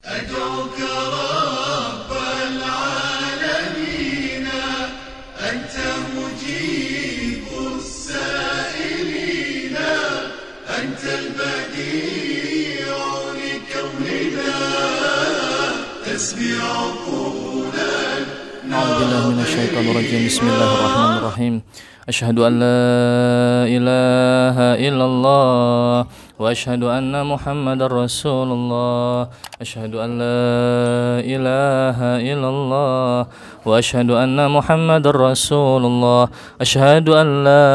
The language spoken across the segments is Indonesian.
أدعوك رب العالمين، أنت مجيب السائلين، أنت البديع لكوننا، تسبي عقولا. أعوذ بالله من الشيطان الرجيم. بسم الله الرحمن الرحيم. أشهد أن لا إله إلا الله وأشهد أن محمد رسول الله. أشهد أن لا إله إلا الله وأشهد أن محمد رسول الله. أشهد أن لا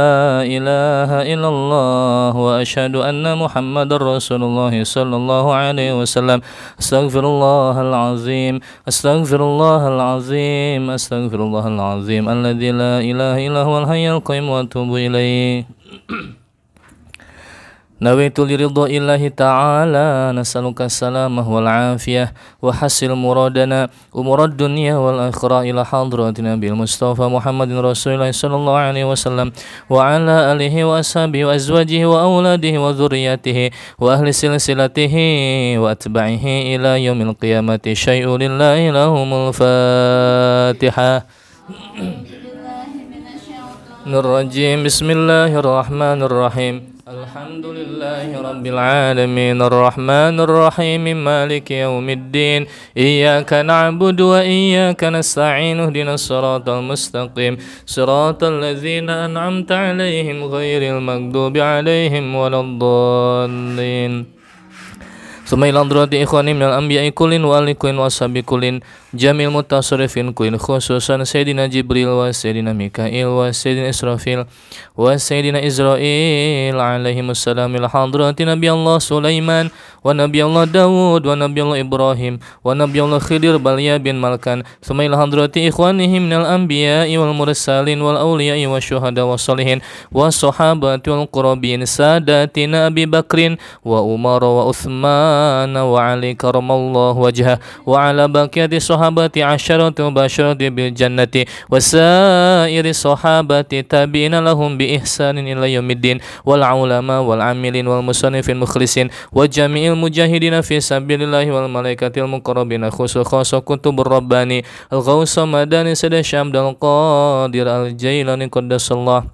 إله إلا الله وأشهد أن محمد رسول الله صلى الله عليه وسلم. أستغفر الله العظيم، أستغفر الله العظيم، أستغفر الله العظيم الذي لا إله إلا هو الحي القيوم وأتوب إليه. Nawaitu liridha'illahi ta'ala nas'aluka salamah wal afiyah wa hasil muradana umurad dunya wal akhirah ila hadratina bil Mustafa Muhammadin Rasulullah sallallahu alaihi wasallam wa ala alihi wa ashabihi wa azwajihi wa auladihi wa dhurriyyatihi wa ahli silsilatihi wa atba'ihi ila yaumil qiyamati. Syai'un lillahi lahumul Fatihah. Nurrajim. Bismillahirrahmanirrahim. Alhamdulillahi rabbil alamin arrahmanir rahim maliki yaumiddin iyyaka na'budu wa iyyaka nasta'in ihdinas siratal mustaqim siratal ladzina an'amta 'alaihim ghairil maghdubi 'alaihim waladdallin. Summa ila hadrati ikhwani minal anbiya'i kullin wa ahli kullin wa ashabi kullin jamil mutasarrifin kullin khususan Sayyidina Jibril wa Sayyidina Mikail wa Sayyidina Israfil wa Sayyidina Israil alaihimussalam ila hadrati Nabi Allah Sulaiman wa Nabi Allah Dawud wa Nabi Allah Ibrahim wa Nabi Allah Khidir Balya bin Malkan. Summa ila hadrati ikhwanihim minal anbiya'i wal mursalin wal awliya'i wa syuhada wa salihin wa sahabati wal qurabin sadatina Abi Bakrin wa Umar wa Uthman wa Ali karamallahu wajhah wa ala baqiyati sahabati asyarati mubasyrati bil jannati wa sairi sahabati tabi'ina lahum bi ihsanin ila yaumiddin wal ulama wal amilin wal musannifin mukhlisin wa jami'il mujahidina fi sabilillahi wal malaikatil muqarrabina khusus kutubur rabbani al ghaus madani sada syamdal qadir al jailani qaddasallahu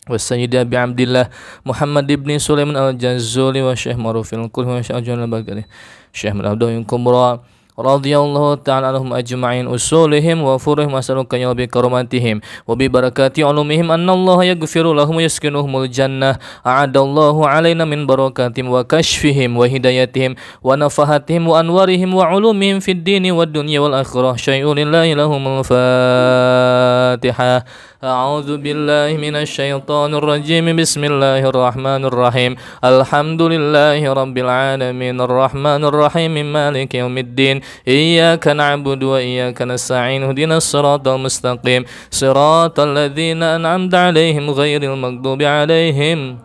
wa Sayyidi Abi Abdillah Muhammad ibn Sulaiman al-Jazuli wa Syekh Marufil Qurhi wa Syekh Ajwan al-Bagari Syekh Murabdahin Kumra radhiyallahu ta'ala anhum ajma'in usulihim wa furuhim as'aluka ya bi karomatihim wa bi barakati ulumihim anna Allah yaghfiru lahum wa yaskinuhumul jannah a'adallahu alaina min barakatihim wa kashfihim wa hidayatihim wa nafahatihim wa anwarihim wa ulumihim fid dini wad dunya wal akhirah. Syai'un lillahi lahumul Fatihah. A'udzu billahi minasy syaithanir rajim. Bismillahirrahmanir rahim. Alhamdulillahi rabbil alamin arrahmanir rahim maliki yaumiddin iyyaka na'budu wa iyyaka nasta'in ihdinas siratal mustaqim siratal ladzina an'amta 'alaihim ghairil maghdubi 'alaihim.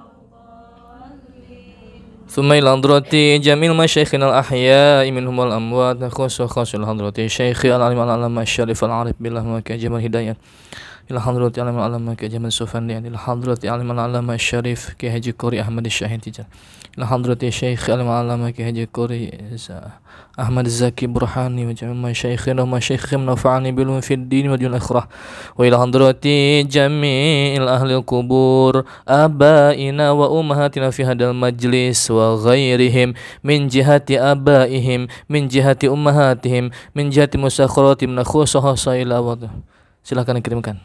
Thumma ila hadrati jamil masyayikhina al-ahya'i minhum wal amwat khususan hadrati syaikhi al-alim al-alama asy-syarif al-arif billah wa kajiman hidayah ila hadrati alim al-alama Ki Jamal Sufandi ila hadrati alim al-alama Syarif Ki Haji Qori Ahmad Syahid Tijan ila hadrati Syekh alim al-alama Ki Haji Qori Ahmad Zaki Burhani wa jami'a syaikhina wa syaikhim nafa'ani bil fid din wa dil akhirah wa ila hadrati jami'il ahli al-qubur abaina wa ummahatina fi hadal majlis wa ghairihim min jihati abaihim min jihati ummahatihim min jihati musakharatim nakhusaha ila wa. Silakan dikirimkan.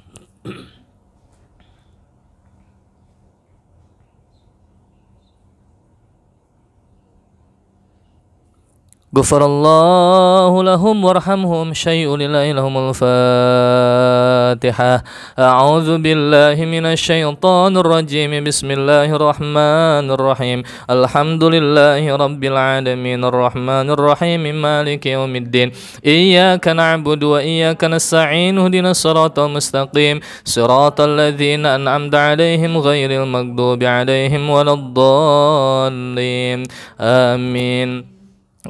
Ghafarallahu lahum warhamhum syai'un lillahi lahumul Fatihah. A'udzu billahi minasy syaithanir rajim. Bismillahirrahmanir rahim. Alhamdulillahi rabbil alamin arrahmanir rahim maliki yaumiddin iyyaka na'budu wa iyyaka nasta'in ihdinas siratal mustaqim siratal ladzina an'amta 'alaihim ghairil maghdubi 'alaihim waladdallin. Amin.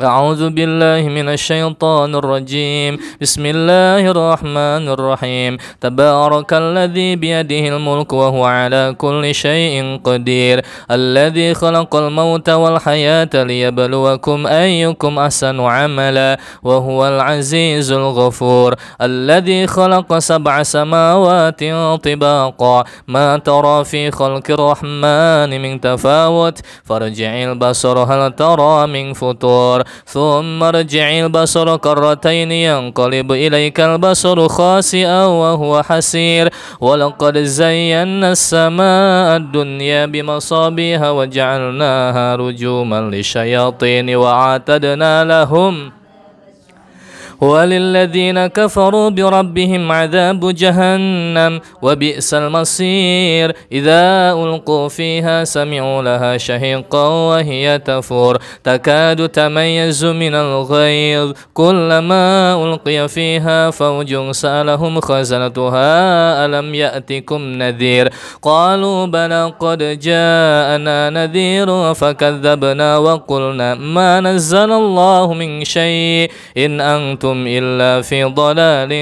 أعوذ بالله من الشيطان الرجيم. بسم الله الرحمن الرحيم. تبارك الذي بيده الملك وهو على كل شيء قدير، الذي خلق الموت والحياة ليبلوكم أيكم أحسن عملا وهو العزيز الغفور، الذي خلق 7 سماوات طباقا ما ترى في خلق الرحمن من تفاوت، فارجع البصر هل ترى من فطور، ثم ارجع البصر كرتين ينقلب إليك البصر خاسئا وهو حسير، ولقد زينا السماء الدنيا بمصابيح وجعلناها رجوما للشياطين وأعتدنا لهم وللذين كفروا بربهم عذاب جهنم وبئس المصير. إذا ألقوا فيها سمعوا لها شهيقا وهي تفور تكاد تميز من الغيظ، كلما ألقي فيها فوج سألهم خزنتها ألم يأتكم نذير، قالوا بلى قد جاءنا نذير فكذبنا وقلنا ما نزل الله من شيء إن أنتم إلا في ضلال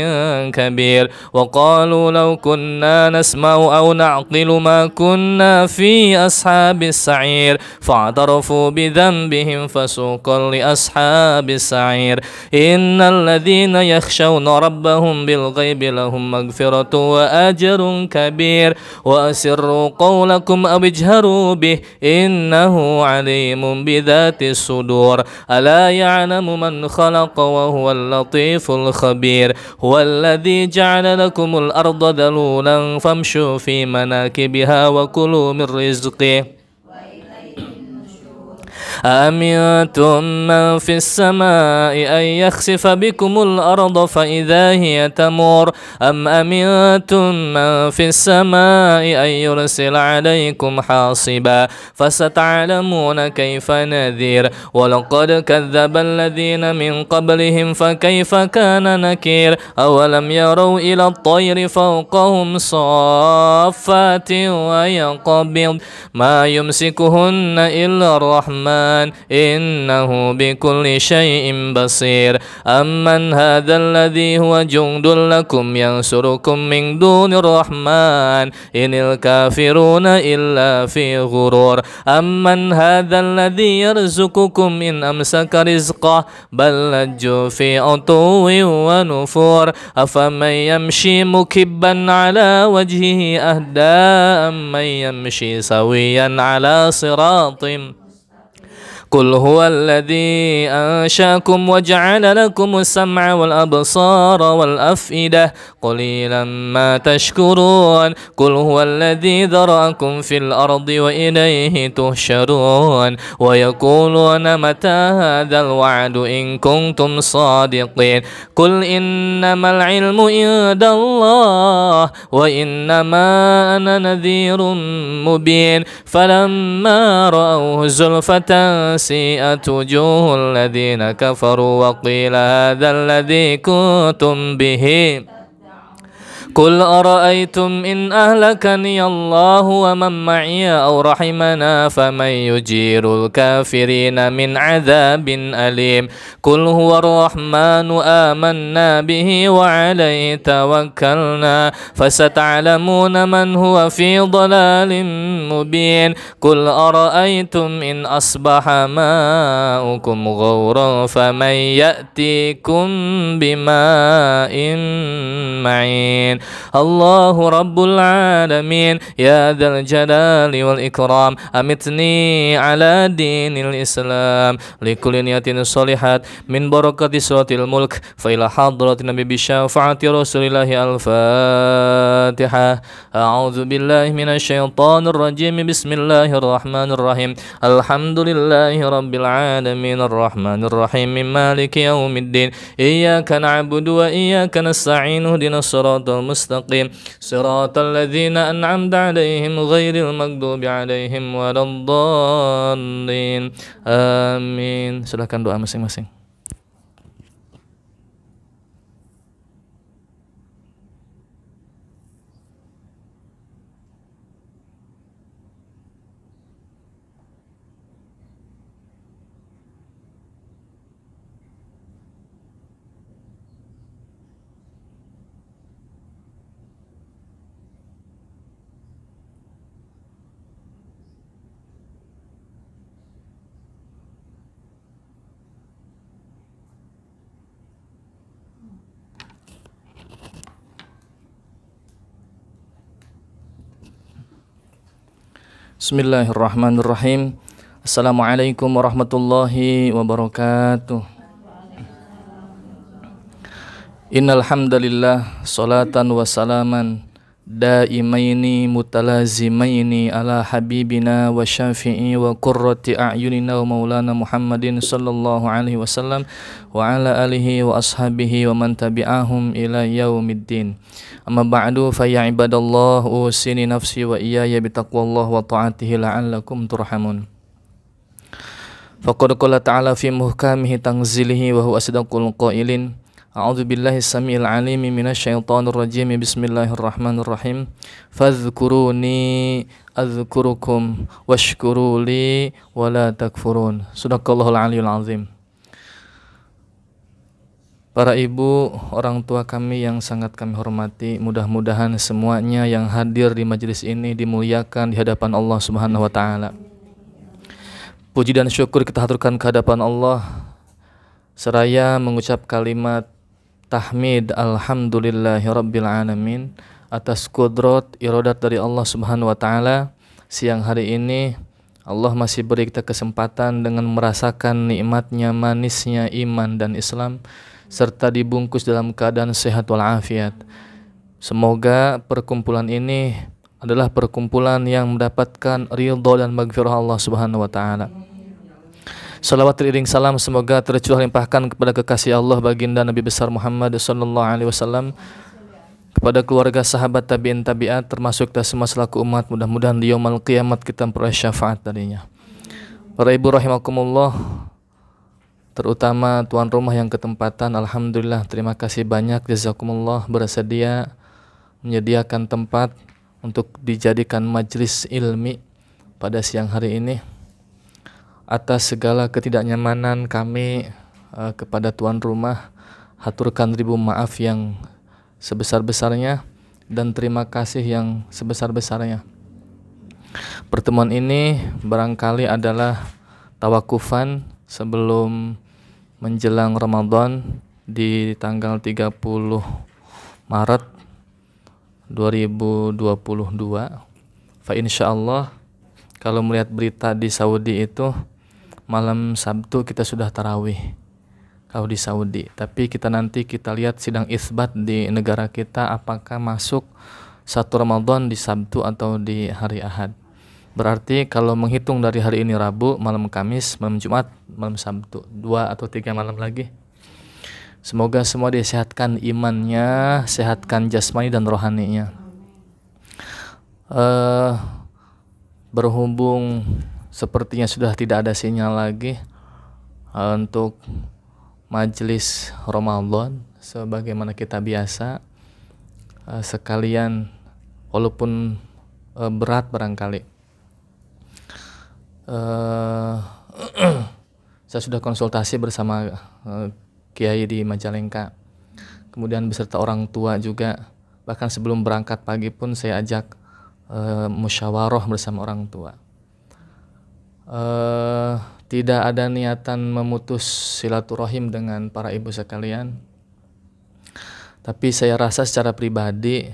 كبير، وقالوا لو كنا نسمع أو نعقل ما كنا في أصحاب السعير، فاعترفوا بذنبهم فسوقا لأصحاب السعير. إن الذين يخشون ربهم بالغيب لهم مغفرة وأجر كبير، وأسروا قولكم أو اجهروا به إنه عليم بذات الصدور، ألا يعلم من خلق وهو اللطيف الخبير. هو الذي جعل لكم الأرض ذلولا فامشوا في مناكبها وكلوا من رزقه. أأمنتم من في السماء أن يخسف بكم الأرض فإذا هي تمور، أم أمنتم من في السماء أن يرسل عليكم حاصبا، فستعلمون كيف نذير. ولقد كذب الذين من قبلهم فكيف كان نكير، أولم يروا إلى الطير فوقهم صافات ويقبض ما يمسكهن إلا الرحمن إنه بكل شيء بصير. أمن هذا الذي هو جند لكم ينصركم من دون الرحمن إن الكافرون إلا في غرور، أمن هذا الذي يرزقكم إن أمسك رزقه بل لجوا في عتو ونفور، أفمن يمشي مكبا على وجهه أهدى أمن يمشي سويا على صراط. قل هو الذي أنشأكم وجعل لكم السمع والأبصار والأفئدة قليلا ما تشكرون. قل هو الذي ذرأكم في الأرض وإليه تحشرون. ويقولون متى هذا الوعد إن كنتم صادقين. قل إنما العلم عند الله وإنما أنا نذير مبين. فلما رأوه زلفة سيئت وجوه الذين كفروا وقيل هذا الذي كنتم به. قل أرأيتم إن أهلكني الله ومن معي أو رحمنا فمن يجير الكافرين من عذاب أليم. قل هو الرحمن آمنا به وعليه توكلنا فستعلمون من هو في ضلال مبين. قل أرأيتم إن أصبح ماؤكم غورا فمن يأتيكم بماء معين. الله رب العالمين يا ذا الجلال والإكرام أمتني على دين الإسلام لكل نية صالحات من بركة سورة الملك فإلى حضرة النبي بشفاعة رسول الله الفاتحة. أعوذ بالله من الشيطان الرجيم. بسم الله الرحمن الرحيم. الحمد لله رب العالمين الرحمن الرحيم مالك يوم الدين إياك نعبد وإياك نستعين اهدنا الصراط المستقيم صراط الذين أنعمت عليهم غير المغضوب عليهم ولا الضالين آمين. Silakan doa masing-masing. Bismillahirrahmanirrahim. Assalamualaikum warahmatullahi wabarakatuh. Innal hamdalillah salatan wa salaman daimaini mutalazimaini ala habibina wa syafi'i wa qurrati a'yunina wa maulana Muhammadin sallallahu alaihi wasallam wa ala alihi wa ashabihi wa man tabi'ahum ila yaumiddin. Amma ba'du fa ya ibadallah usini nafsi wa iyaya bitaqwallah wa ta'atihi la'allakum turhamun. Faqad qala ta'ala fi muhkamihi tanzilihi wa huwa asdaqul qailin. A'udzu billahi samiil alim minasyaitonir rajim. Bismillahirrahmanirrahim. Fadhkuruni adzkurukum washkuruli wala takfurun. Shadaqallahul aliyul azim. Para ibu, orang tua kami yang sangat kami hormati, mudah-mudahan semuanya yang hadir di majelis ini dimuliakan di hadapan Allah Subhanahu wa taala. Puji dan syukur kita haturkan ke hadapan Allah seraya mengucap kalimat tahmid alhamdulillahi rabbil alamin atas kudrat iradat dari Allah Subhanahu wa taala. Siang hari ini Allah masih beri kita kesempatan dengan merasakan nikmatnya manisnya iman dan Islam serta dibungkus dalam keadaan sehat walafiat. Semoga perkumpulan ini adalah perkumpulan yang mendapatkan ridha dan maghfirah Allah Subhanahu wa taala. Salawat teriring salam semoga tercurah limpahkan kepada kekasih Allah baginda Nabi besar Muhammad sallallahu alaihi wasallam, kepada keluarga sahabat tabi'in tabi'at termasuk kita semua selaku umat, mudah-mudahan di yaumul kiamat kita memperoleh syafaat darinya. Para ibu rahimakumullah, terutama tuan rumah yang ketempatan, alhamdulillah terima kasih banyak jazakumullah bersedia menyediakan tempat untuk dijadikan majlis ilmi pada siang hari ini. Atas segala ketidaknyamanan kami kepada tuan rumah, haturkan ribu maaf yang sebesar-besarnya dan terima kasih yang sebesar-besarnya. Pertemuan ini barangkali adalah tawakufan sebelum menjelang Ramadan di tanggal 30 Maret 2022. Fa insyaallah kalau melihat berita di Saudi itu malam Sabtu kita sudah tarawih kalau di Saudi. Tapi kita lihat sidang isbat di negara kita apakah masuk satu Ramadan di Sabtu atau di hari Ahad. Berarti kalau menghitung dari hari ini Rabu, malam Kamis, malam Jumat, malam Sabtu, 2 atau 3 malam lagi. Semoga semua disehatkan imannya, sehatkan jasmani dan rohaninya. Berhubung sepertinya sudah tidak ada sinyal lagi untuk majelis Ramadan sebagaimana kita biasa, sekalian walaupun berat barangkali, saya sudah konsultasi bersama Kiai di Majalengka, kemudian beserta orang tua juga. Bahkan sebelum berangkat pagi pun saya ajak musyawarah bersama orang tua. Tidak ada niatan memutus silaturahim dengan para ibu sekalian, tapi saya rasa secara pribadi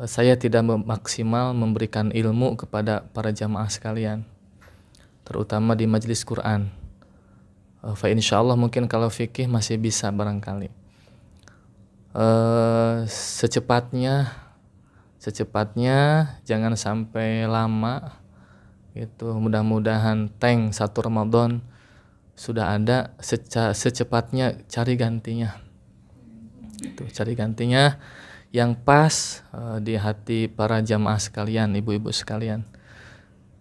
saya tidak maksimal memberikan ilmu kepada para jamaah sekalian, terutama di majelis Quran. Fa insyaallah mungkin kalau fikih masih bisa barangkali. Secepatnya jangan sampai lama gitu. Mudah-mudahan tank satu Ramadan sudah ada, secepatnya cari gantinya. Itu cari gantinya yang pas di hati para jamaah sekalian, ibu-ibu sekalian.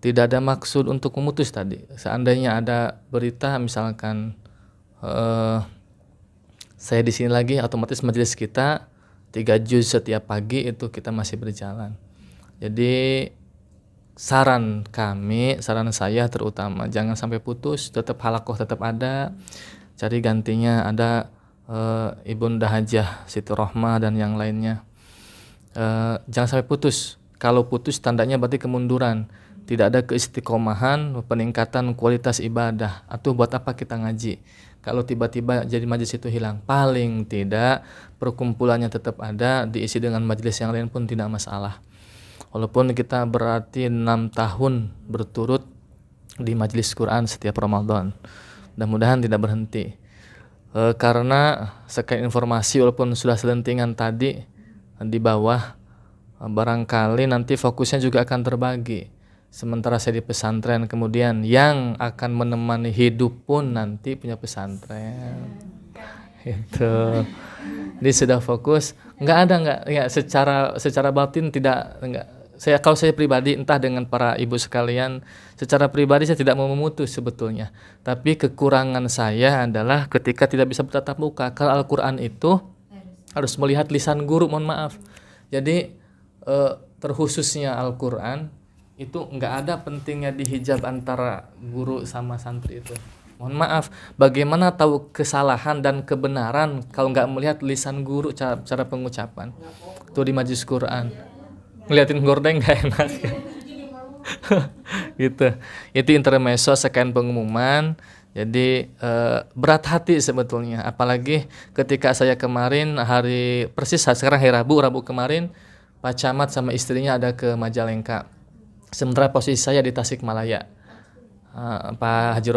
Tidak ada maksud untuk memutus tadi. Seandainya ada berita misalkan saya di sini lagi, otomatis majelis kita 3 juz setiap pagi itu kita masih berjalan. Jadi saran saya terutama jangan sampai putus, tetap halakoh tetap ada, cari gantinya ada Ibunda Hajah Siti Rohmah dan yang lainnya. Jangan sampai putus. Kalau putus tandanya berarti kemunduran, tidak ada keistiqomahan, peningkatan kualitas ibadah. Atau buat apa kita ngaji kalau tiba-tiba jadi majelis itu hilang? Paling tidak perkumpulannya tetap ada, diisi dengan majelis yang lain pun tidak masalah. Walaupun kita berarti 6 tahun berturut di majelis Quran setiap Ramadan. Mudah-mudahan tidak berhenti. Karena sekali informasi walaupun sudah selentingan tadi di bawah, barangkali nanti fokusnya juga akan terbagi. Sementara saya di pesantren, kemudian yang akan menemani hidup pun nanti punya pesantren. Itu. Ini sudah fokus. Enggak ya, secara batin tidak, enggak. Kalau saya pribadi, entah dengan para ibu sekalian, secara pribadi saya tidak mau memutus sebetulnya. Tapi kekurangan saya adalah ketika tidak bisa bertatap muka. Karena Al-Quran itu harus melihat lisan guru, mohon maaf. Jadi terkhususnya Al-Quran itu nggak ada pentingnya dihijab antara guru sama santri itu. Mohon maaf, bagaimana tahu kesalahan dan kebenaran kalau nggak melihat lisan guru, cara pengucapan. Itu di majelis Quran. Ngeliatin gordeng nggak enak. Gitu. Itu intermezzo sekian pengumuman. Jadi berat hati sebetulnya. Apalagi ketika saya kemarin sekarang hari Rabu kemarin, Pak Camat sama istrinya ada ke Majalengka. Sementara posisi saya di Tasikmalaya. Pak Haji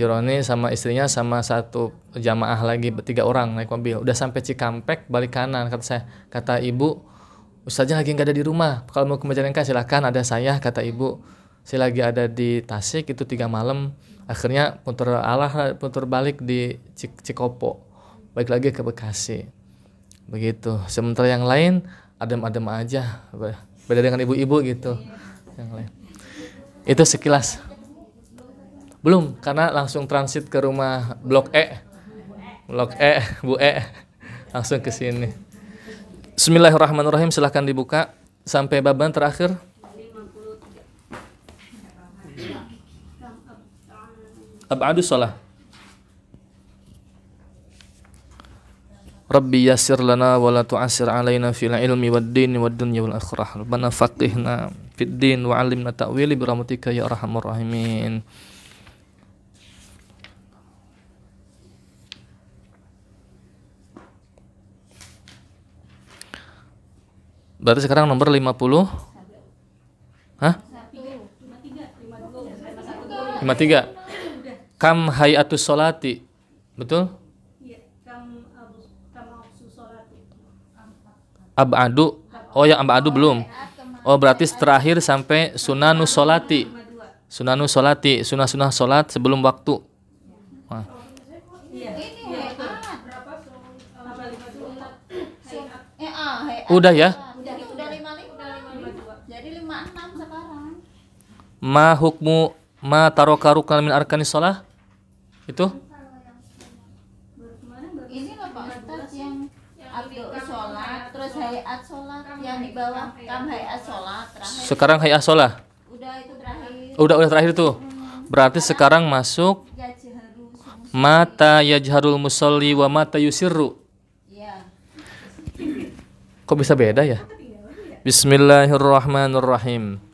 Roni sama istrinya sama satu jamaah lagi 3 orang naik mobil. Udah sampai Cikampek balik kanan, kata ibu, Ustaznya lagi nggak ada di rumah. Kalau mau ke Majalengka silakan, ada saya, kata ibu. Saya lagi ada di Tasik itu 3 malam. Akhirnya putar balik di Cikopo. Balik lagi ke Bekasi. Begitu. Sementara yang lain adem-adem aja. Beda dengan ibu-ibu gitu. Yang lain. Itu sekilas. Belum, karena langsung transit ke rumah Blok E, Bu E, langsung ke sini. Bismillahirrahmanirrahim, silahkan dibuka sampai baban terakhir. Ab'adus shalah. Rabbi yassir lana wa la tu'assir alaina fil ilmi wad dini wad dunya wal akhirah. Rabbana faqihna fid din wa 'allimna ta'wili bi rahmatika ya arhamar rahimin. Berarti sekarang nomor 50. Hah? 53. Kam hayatus sholati. Betul? Ab'adu. Oh ya, ab'adu belum. Oh berarti terakhir sampai sunanus sholati. Sunanus sholati, sunah-sunah sholat sebelum waktu. Nah. Udah ya? Ma hukmu ma taroka ruknan min arkanis shalah? Itu? Ini loh Pak Ustadz yang abdu sholat, terus hayat sholat yang di bawah kam hayat sholat terakhir. Sekarang hayat sholat. Udah itu terakhir. Udah terakhir tuh. Berarti sekarang masuk mata yajharul musolli wa mata yusirru. Iya. Kok bisa beda ya? Bismillahirrahmanirrahim.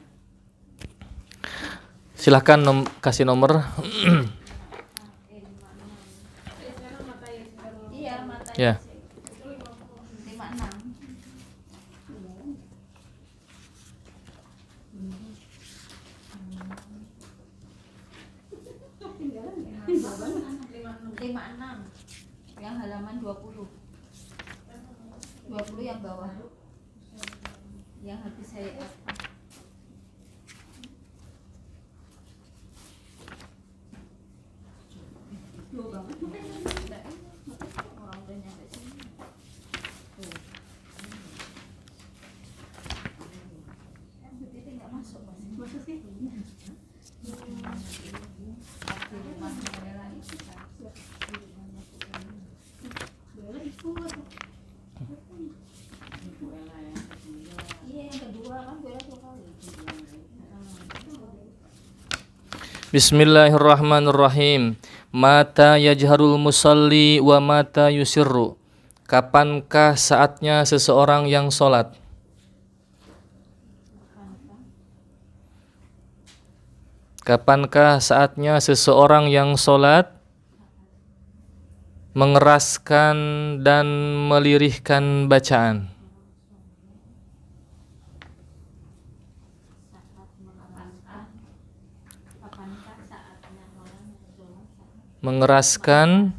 Silahkan kasih nomor. Iya, mata Ya. 56 yang halaman 20 yang bawah yang habis saya Bismillahirrahmanirrahim. Mata yajharul musalli wa mata yusirru. Kapankah saatnya seseorang yang sholat? Kapankah saatnya seseorang yang sholat mengeraskan dan melirihkan bacaan? mengeraskan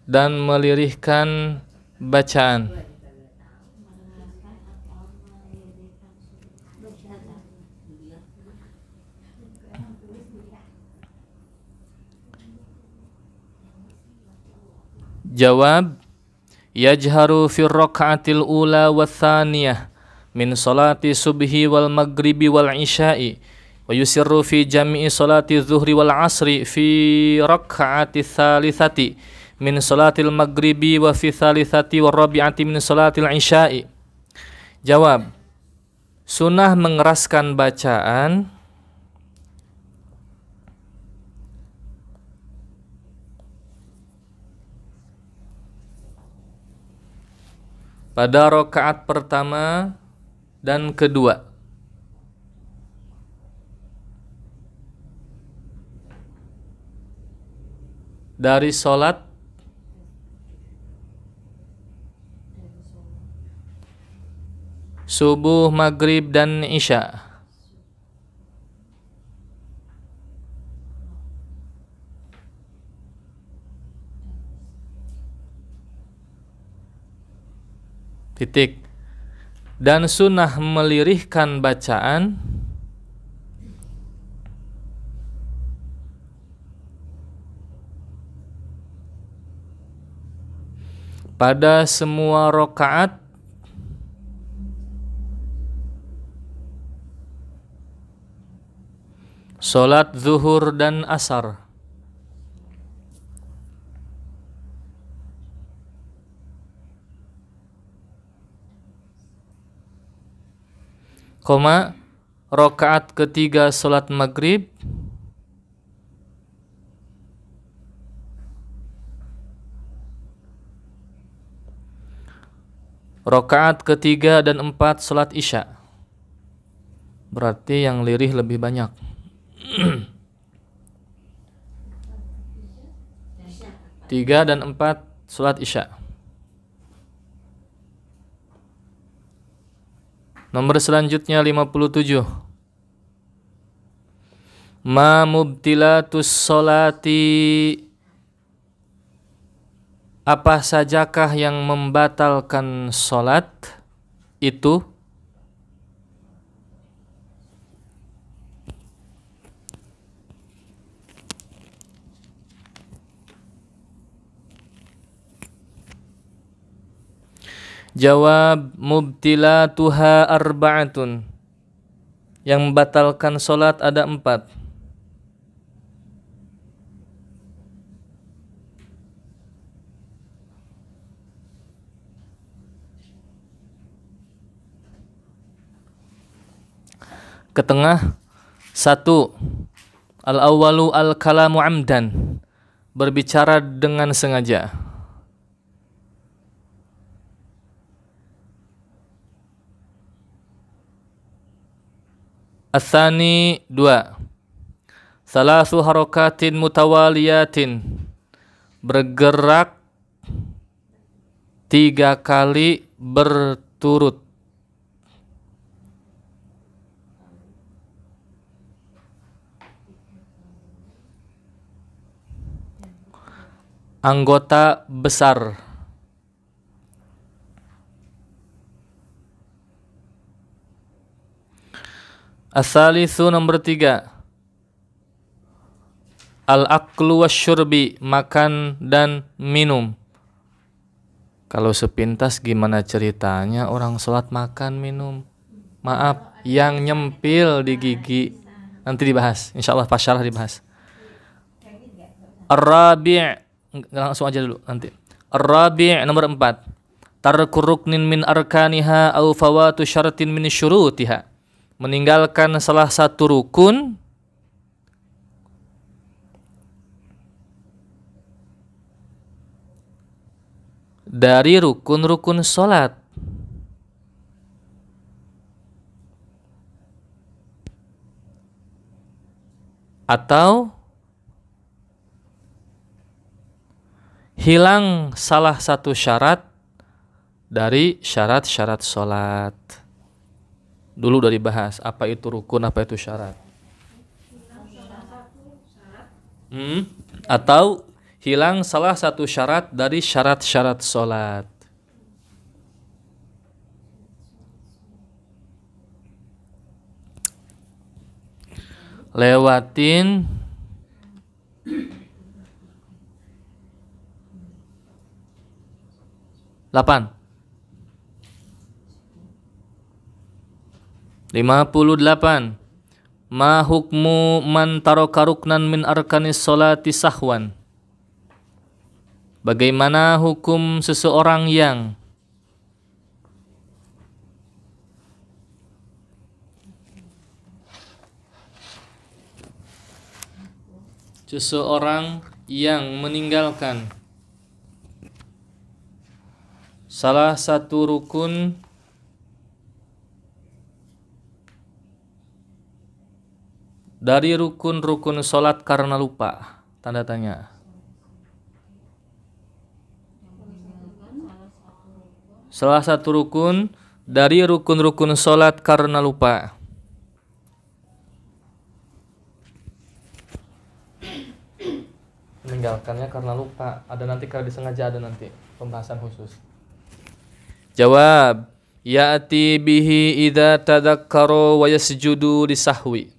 dan melirihkan bacaan. Jawab: yajharu fi raka'atil ula wa thaniyah min salati subhi wal maghribi wal isya'i wa yusirru fi jami'i salati zuhri wal asri fi raka'ati thalithati min salatil maghribi wa fi thalithati wa rabi'ati min salatil isya'i. Jawab: sunnah mengeraskan bacaan pada rakaat pertama dan kedua. Dari sholat subuh, maghrib, dan isya. Titik. Dan sunnah melirihkan bacaan pada semua rakaat sholat zuhur dan asar. Koma, rakaat ketiga sholat maghrib rakaat ketiga dan empat sholat isya. Berarti yang lirih lebih banyak. Tiga dan empat sholat isya. Nomor selanjutnya 57. Ma mubtilatus sholati, apa sajakah yang membatalkan sholat itu? Jawab: mubtilatuha arba'atun. Yang membatalkan sholat ada 4. Ke tengah. 1. Al-awwalu al-kalamu amdan, berbicara dengan sengaja. Atsani 2. Salasu harakatin mutawaliyatin, bergerak 3 kali berturut. Anggota besar. As-salisu nomor 3. Al-aklu wasyurbi, makan dan minum. Kalau sepintas gimana ceritanya orang sholat makan minum? Maaf, yang nyempil di gigi. Nanti dibahas, insya Allah pas syarah dibahas. Ar-rabi', langsung aja dulu nanti. Ar-rabi' nomor 4. Tarku ruknin min arkaniha au fawatu syaratin min syurutiha, meninggalkan salah satu rukun dari rukun-rukun sholat, atau hilang salah satu syarat dari syarat-syarat sholat. Dulu udah dibahas apa itu rukun, apa itu syarat. atau hilang salah satu syarat dari syarat-syarat sholat. Lewatin delapan 58. Ma hukmu man taraka ruknan min arkanis sholati sahwan. Bagaimana hukum seseorang yang meninggalkan salah satu rukun dari rukun-rukun sholat karena lupa? Tanda tanya. Salah satu rukun dari rukun-rukun sholat karena lupa. Meninggalkannya karena lupa. Ada nanti kalau disengaja, ada nanti pembahasan khusus. Jawab. Ya'ti bihi idza tadzakkara wa yasjudu lisahwi.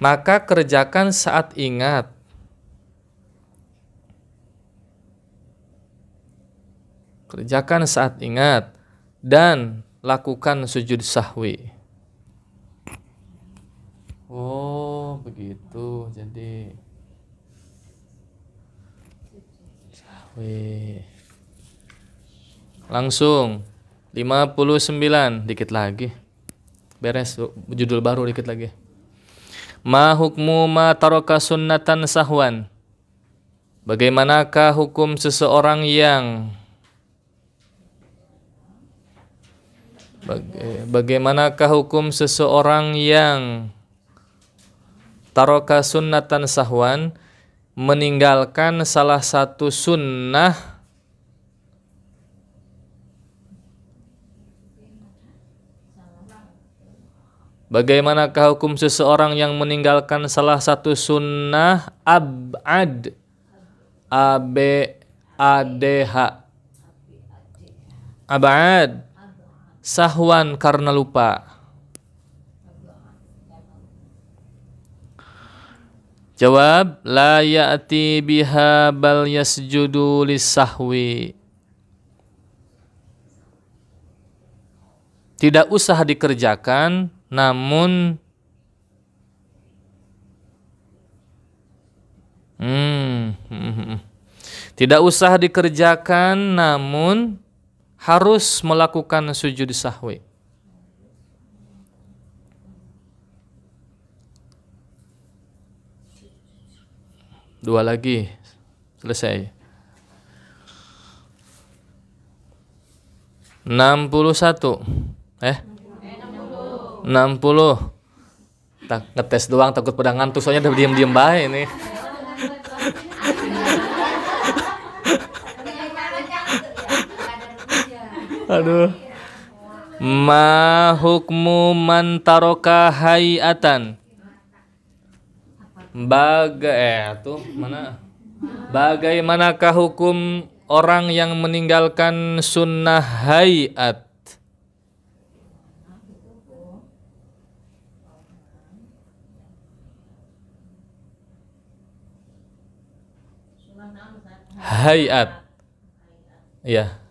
Maka kerjakan saat ingat. Kerjakan saat ingat dan lakukan sujud sahwi. Oh, begitu. Jadi sahwi. Langsung 59, dikit lagi. Beres, judul baru dikit lagi. Ma hukmu ma taraka sunnatan sahwan. Bagaimanakah hukum seseorang yang taraka sunnatan sahwan, meninggalkan salah satu sunnah Bagaimanakah hukum seseorang yang meninggalkan salah satu sunnah ab'ad ab'ad sahwan karena lupa? Jawab, la ya'ti biha bal yasjudu lisahwi. Tidak usah dikerjakan, namun tidak usah dikerjakan, namun harus melakukan sujud sahwi. Dua lagi, selesai. 61. 60. Tak ngetes doang, takut pada ngantuk, soalnya udah diam-diam bae ini. Aduh. Ma hukmu man taraka hayatan. Bagaimanakah hukum orang yang meninggalkan sunnah hayat? Hayat. Ya.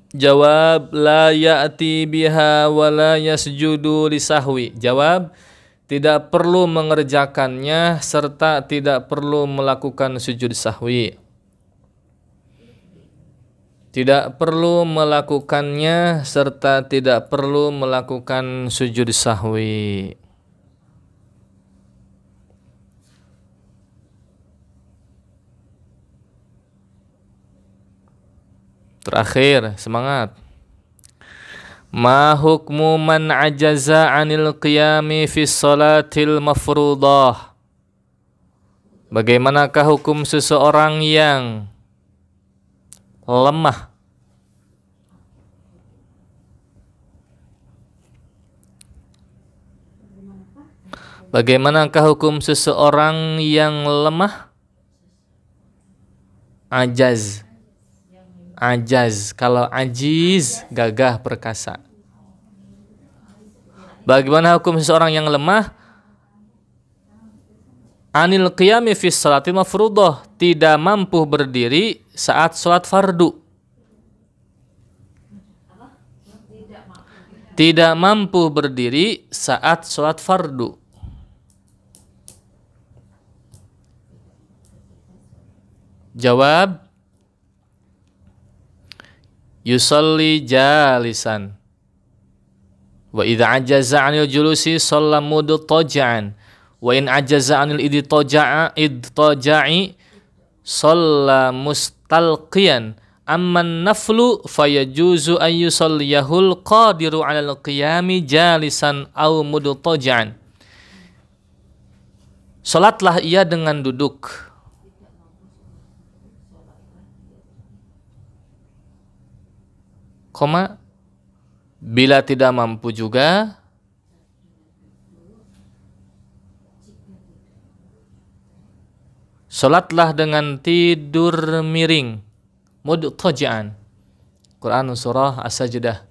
Jawab, la ya'ti biha wa la yasjudu lisahwi. Jawab, tidak perlu mengerjakannya serta tidak perlu melakukan sujud sahwi. Tidak perlu melakukannya serta tidak perlu melakukan sujud sahwi. Terakhir, semangat. Ma hukmu man ajaza 'anil qiyami fi sholatil mafruḍah. Bagaimanakah hukum seseorang yang lemah Bagaimanakah hukum seseorang yang lemah? Ajaz. Ajaz. Kalau ajiz, gagah perkasa. Bagaimana hukum seseorang yang lemah? Anil qiyami fi salatil mafruḍah, tidak mampu berdiri saat salat fardu. Tidak mampu berdiri saat salat fardu. Jawab, yusalli jalisan. Wa idza ajaza 'anil julusi shalla mudtaja'an. Wa in ajaza 'anil idtaja'i shalla mustalqiyan. Amman naflu fayajuzu an yusalliyahul qadiru 'alal qiyami jalisan aw mudtaja'an. Salatlah ia dengan duduk. Koma, bila tidak mampu juga salatlah dengan tidur miring, mudtaja'an. Quran surah As-Sajdah.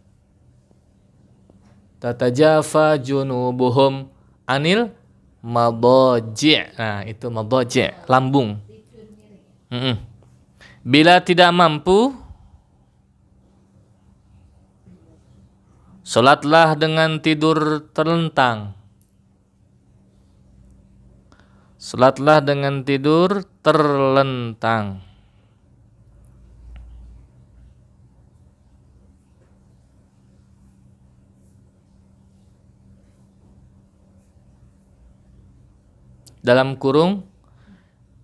Tatajafa junubuhum anil madaji'. Nah, itu madaji', lambung. Bila tidak mampu, salatlah dengan tidur terlentang. Salatlah dengan tidur terlentang. Dalam kurung,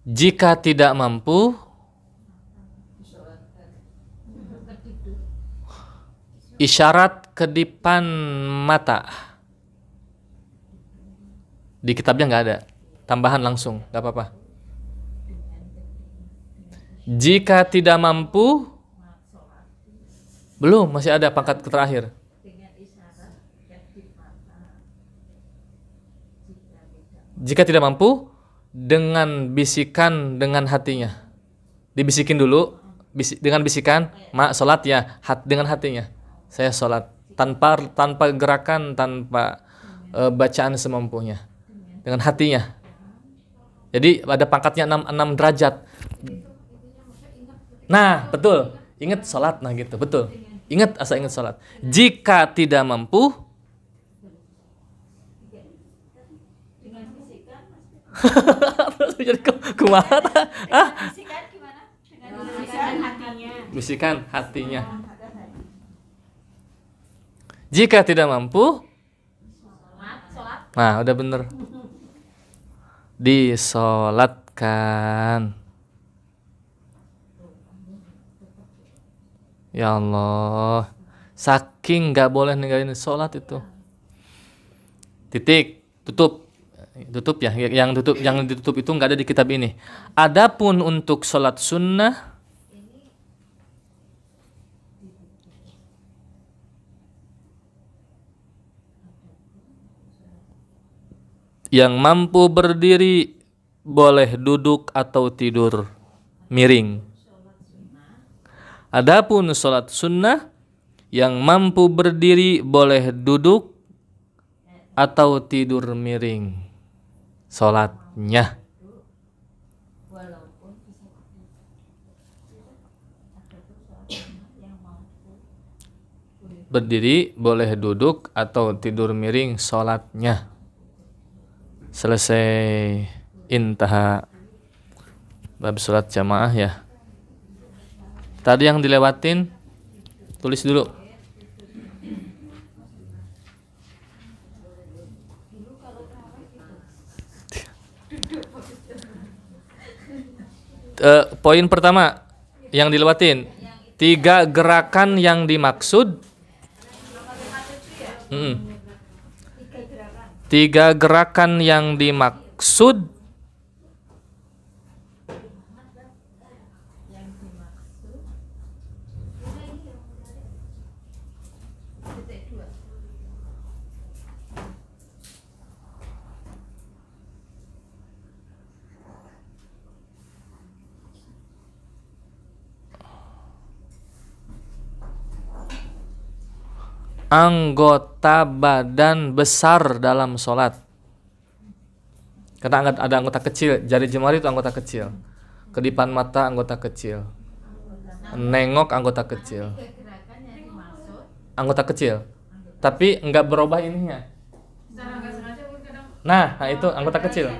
jika tidak mampu, isyarat kedipan mata. Di kitabnya nggak ada, tambahan langsung, nggak apa-apa. Jika tidak mampu, belum, masih ada pangkat terakhir. Jika tidak mampu, dengan bisikan dengan hatinya. Dibisikin dulu, dengan bisikan, salat ya, dengan hatinya. Saya sholat tanpa gerakan, tanpa bacaan semampunya, dengan hatinya. Jadi ada pangkatnya 6 derajat. Nah, betul. Ingat sholat, nah gitu, betul. Ingat, asal ingat sholat. Jika tidak mampu, jadi kumaha? Bisikan gimana? Dengan bisikan hatinya. Bisikan hatinya. Jika tidak mampu, nah udah bener, disolatkan. Ya Allah, saking nggak boleh ninggalin sholat itu. Titik, tutup ya. Yang ditutup itu nggak ada di kitab ini. Adapun untuk sholat sunnah, yang mampu berdiri boleh duduk atau tidur miring. Adapun sholat sunnah, yang mampu berdiri boleh duduk atau tidur miring sholatnya. Berdiri boleh duduk atau tidur miring sholatnya. Selesai, intaha bab sholat jamaah ya. Tadi yang dilewatin, tulis dulu. Poin pertama yang dilewatin, 3 gerakan yang dimaksud. 3 gerakan yang dimaksud anggota badan besar dalam sholat. Karena ada anggota kecil, jari jemari itu anggota kecil, kedipan mata anggota kecil, nengok anggota kecil, anggota kecil, tapi enggak berubah ininya. Nah itu anggota kecil.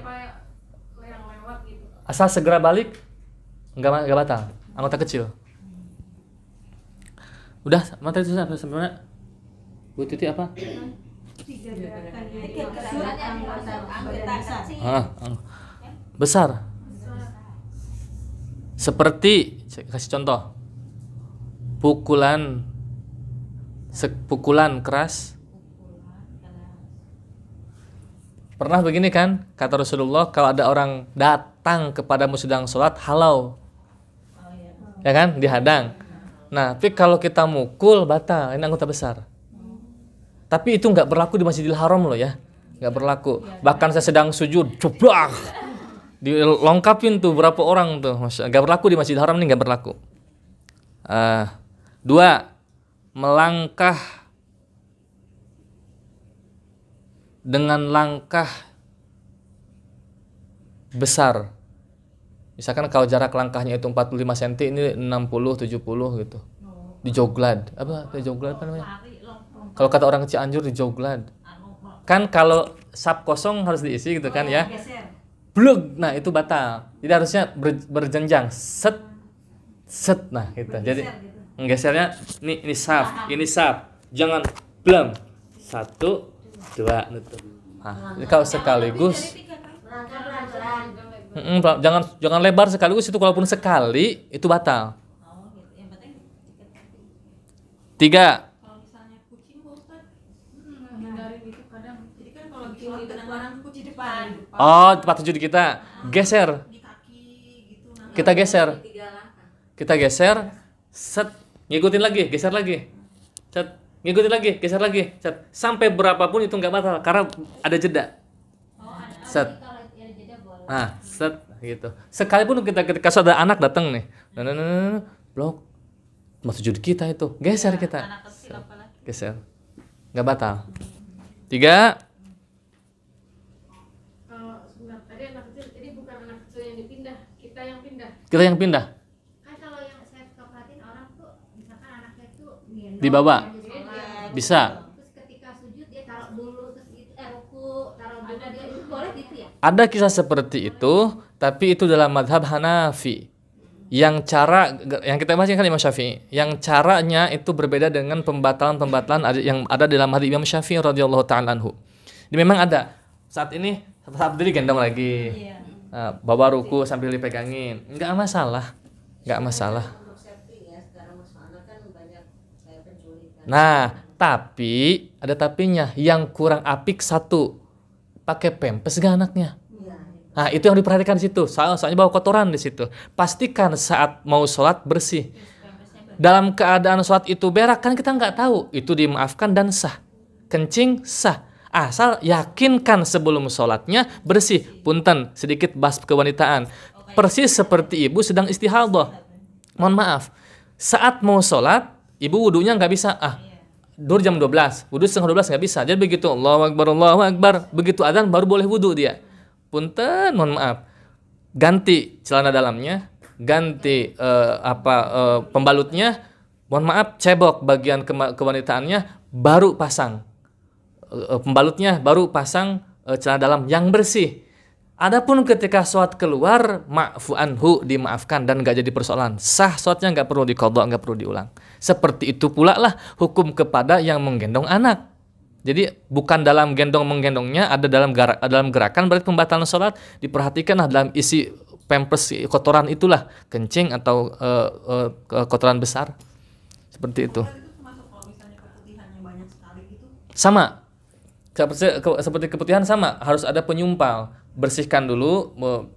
Asal segera balik, enggak batal, anggota kecil. Udah, materi itu sampai mana? Bu Titi apa? Besar. Seperti, kasih contoh, pukulan keras. Pernah begini kan, kata Rasulullah, kalau ada orang datang kepadamu sedang sholat, halau, ya kan, dihadang. Nah, tapi kalau kita mukul batal, ini anggota besar. Tapi itu nggak berlaku di Masjidil Haram loh ya, nggak berlaku. Bahkan saya sedang sujud, coba dilengkapin tuh berapa orang tuh, nggak berlaku di Masjidil Haram, ini nggak berlaku. 2, melangkah dengan langkah besar. Misalkan kalau jarak langkahnya itu 45 cm, ini 60 70 gitu. Di joglad. Apa joglad apa namanya? Kalau kata orang Cianjur di joglad. Kan kalau sap kosong harus diisi gitu kan ya. Blug. Nah, itu batal. Jadi harusnya berjenjang. Set. Nah, gitu. Jadi gesernya ini sap. Jangan blam. 1 2 nutup. Nah, kalau sekaligus jangan lebar sekaligus, itu kalaupun sekali itu batal. 3. Kalau misalnya kucing Ustaz, hindarin itu kadang. Jadi kan kalau orang kucing depan. Oh, tempat sujud kita geser. Di kaki gitu. Kita geser. Set, ngikutin lagi, geser lagi. Set, ngikutin lagi, geser lagi. Set, sampai berapapun itu nggak batal karena ada jeda. Set. Nah, set gitu. Sekalipun ketika ada anak datang nih, blok, tempat sujud kita itu, geser kita, geser, nggak batal. 3. Kalau sebentar tadi anak kecil, jadi bukan anak kecil yang dipindah, kita yang pindah. Kita yang pindah. Kan kalau yang saya suka perhatiin orang tuh, misalkan anaknya tuh gendong, Dibawa. sholat, Bisa. terus ketika sujud dia taruh dulu, terus itu ruku, taruh dulu, dia itu boleh gitu ya? Ada kisah seperti itu, tapi itu dalam madhab Hanafi. Yang yang kita bahas kan Imam Syafi'i. Yang caranya itu berbeda dengan pembatalan yang ada dalam hadis Imam Syafi'i radhiyallahu taala anhu. Ini memang ada. Saat ini saat berdiri gendong lagi. Bawa ruku sambil dipegangin. Enggak masalah. Nah, tapi ada tapinya. Yang kurang apik 1. Pakai pempes gak anaknya? Nah, itu yang diperhatikan di situ. Soalnya bawa kotoran di situ. Pastikan saat mau sholat bersih. Dalam keadaan sholat itu berak, kan kita nggak tahu. Itu dimaafkan dan sah. Kencing sah. Asal yakinkan sebelum sholatnya bersih. Punten, sedikit bahas kewanitaan. Persis seperti ibu sedang istihadah. Mohon maaf. Saat mau sholat, ibu wudunya nggak bisa. Dur jam 12, wudu setengah 12 nggak bisa. Jadi begitu Allahu Akbar, begitu adzan baru boleh wudu dia. Punten, mohon maaf. Ganti celana dalamnya, ganti pembalutnya. Mohon maaf, cebok bagian kewanitaannya, baru pasang pembalutnya, baru pasang celana dalam yang bersih. Adapun ketika sholat keluar, ma'fu anhu, dimaafkan dan nggak jadi persoalan. Sah sholatnya, nggak perlu diqadha, nggak perlu diulang. Seperti itu pula lah hukum kepada yang menggendong anak. Jadi bukan dalam menggendongnya, ada dalam gerakan berarti pembatalan sholat. Diperhatikanlah dalam isi pampers kotoran itulah, kencing atau kotoran besar. Seperti itu. Sama. Seperti keputihan sama, harus ada penyumpal. Bersihkan dulu,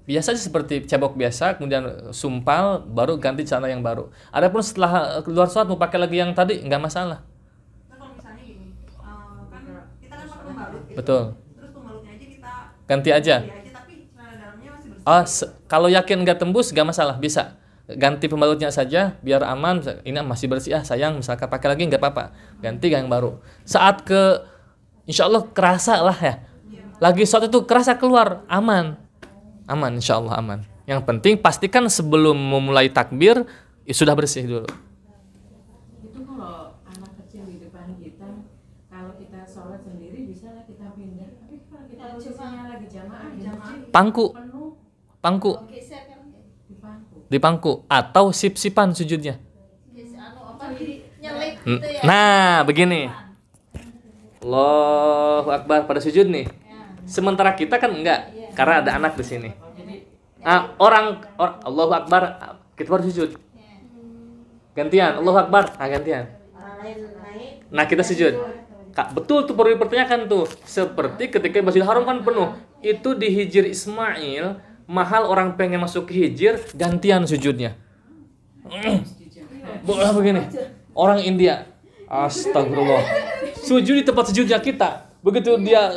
biasa seperti cebok biasa, kemudian sumpal, baru ganti celana yang baru. Adapun setelah keluar sholat mau pakai lagi yang tadi, nggak masalah. Nah, kalau misalnya gini, kan kita kan pakai pembalut gitu. Betul. Terus pembalutnya aja kita Ganti aja. tapi celana dalamnya masih bersih. Kalau yakin nggak tembus, nggak masalah, bisa. ganti pembalutnya saja biar aman. Ini masih bersih sayang, misalkan pakai lagi nggak apa-apa, ganti yang baru. Saat insya Allah kerasa lah ya, lagi sholat itu kerasa keluar, aman insya Allah aman. Yang penting pastikan sebelum memulai takbir sudah bersih dulu. Itu kalau anak kecil di depan kita, kalau kita sholat sendiri bisa lah kita pindah. Tapi kalau kita posisinya lagi jamaah Pangku penuh Geser kan di pangku. di pangku atau sip-sipan sujudnya. geser nyelip gitu ya. Nah begini, Allahu Akbar pada sujud nih. Sementara kita kan enggak, karena ada anak di sini. Orang Allahu Akbar, kita baru sujud. Gantian, Allahu Akbar, gantian. Nah kita sujud. Betul tuh perlu dipertanyakan tuh. Seperti ketika Masjidil Haram kan penuh, itu di Hijr Ismail, mahal orang pengen masuk ke Hijr, gantian sujudnya. Boleh begini. Orang India, astagfirullah, sujud di tempat sujudnya kita. Begitu dia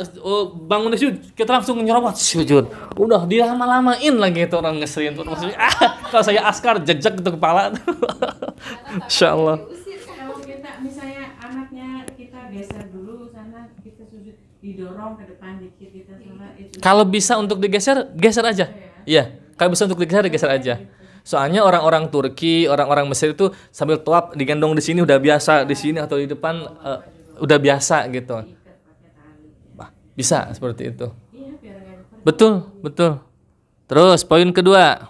bangun sujud, kita langsung nyerobot sujud. Udah dilama-lamain lagi itu orang ngeselin tuh maksudnya. Kalau saya askar jejak gitu kepala. Insyaallah. Kalau kita misalnya anaknya kita geser dulu sana, kita sujud, didorong ke depan dikit kita sholat itu. Kalau bisa untuk digeser, geser aja. Iya, kalau bisa untuk digeser, digeser aja. Soalnya orang-orang Turki, orang-orang Mesir itu sambil tawaf digendong di sini udah biasa, di sini atau di depan udah biasa gitu. Bisa seperti itu. Iya, biar nggak Betul. Terus poin kedua.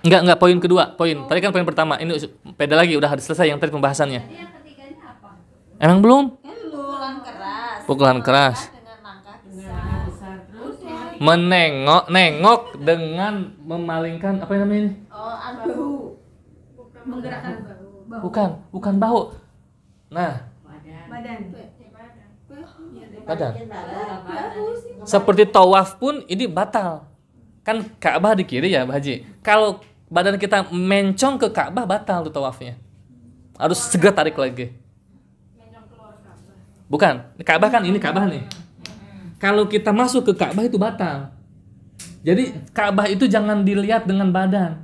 Enggak poin kedua. Tadi kan poin pertama. Ini beda lagi, udah selesai yang tadi pembahasannya. Yang ketiganya apa? Emang belum? Pukulan keras Pukulan keras. dengan langkah dengan besar. besar terus Nengok dengan memalingkan apa namanya ini? Bahu. Menggerakkan Bukan bahu. Nah, badan. Seperti tawaf pun ini batal. Kan Ka'bah di kiri ya, Pak Haji. Kalau badan kita mencong ke Ka'bah batal tuh tawafnya. Harus segera tarik lagi. Bukan, Ka'bah kan ini Ka'bah nih. Kalau kita masuk ke Ka'bah itu batal. Jadi Ka'bah itu jangan dilihat dengan badan.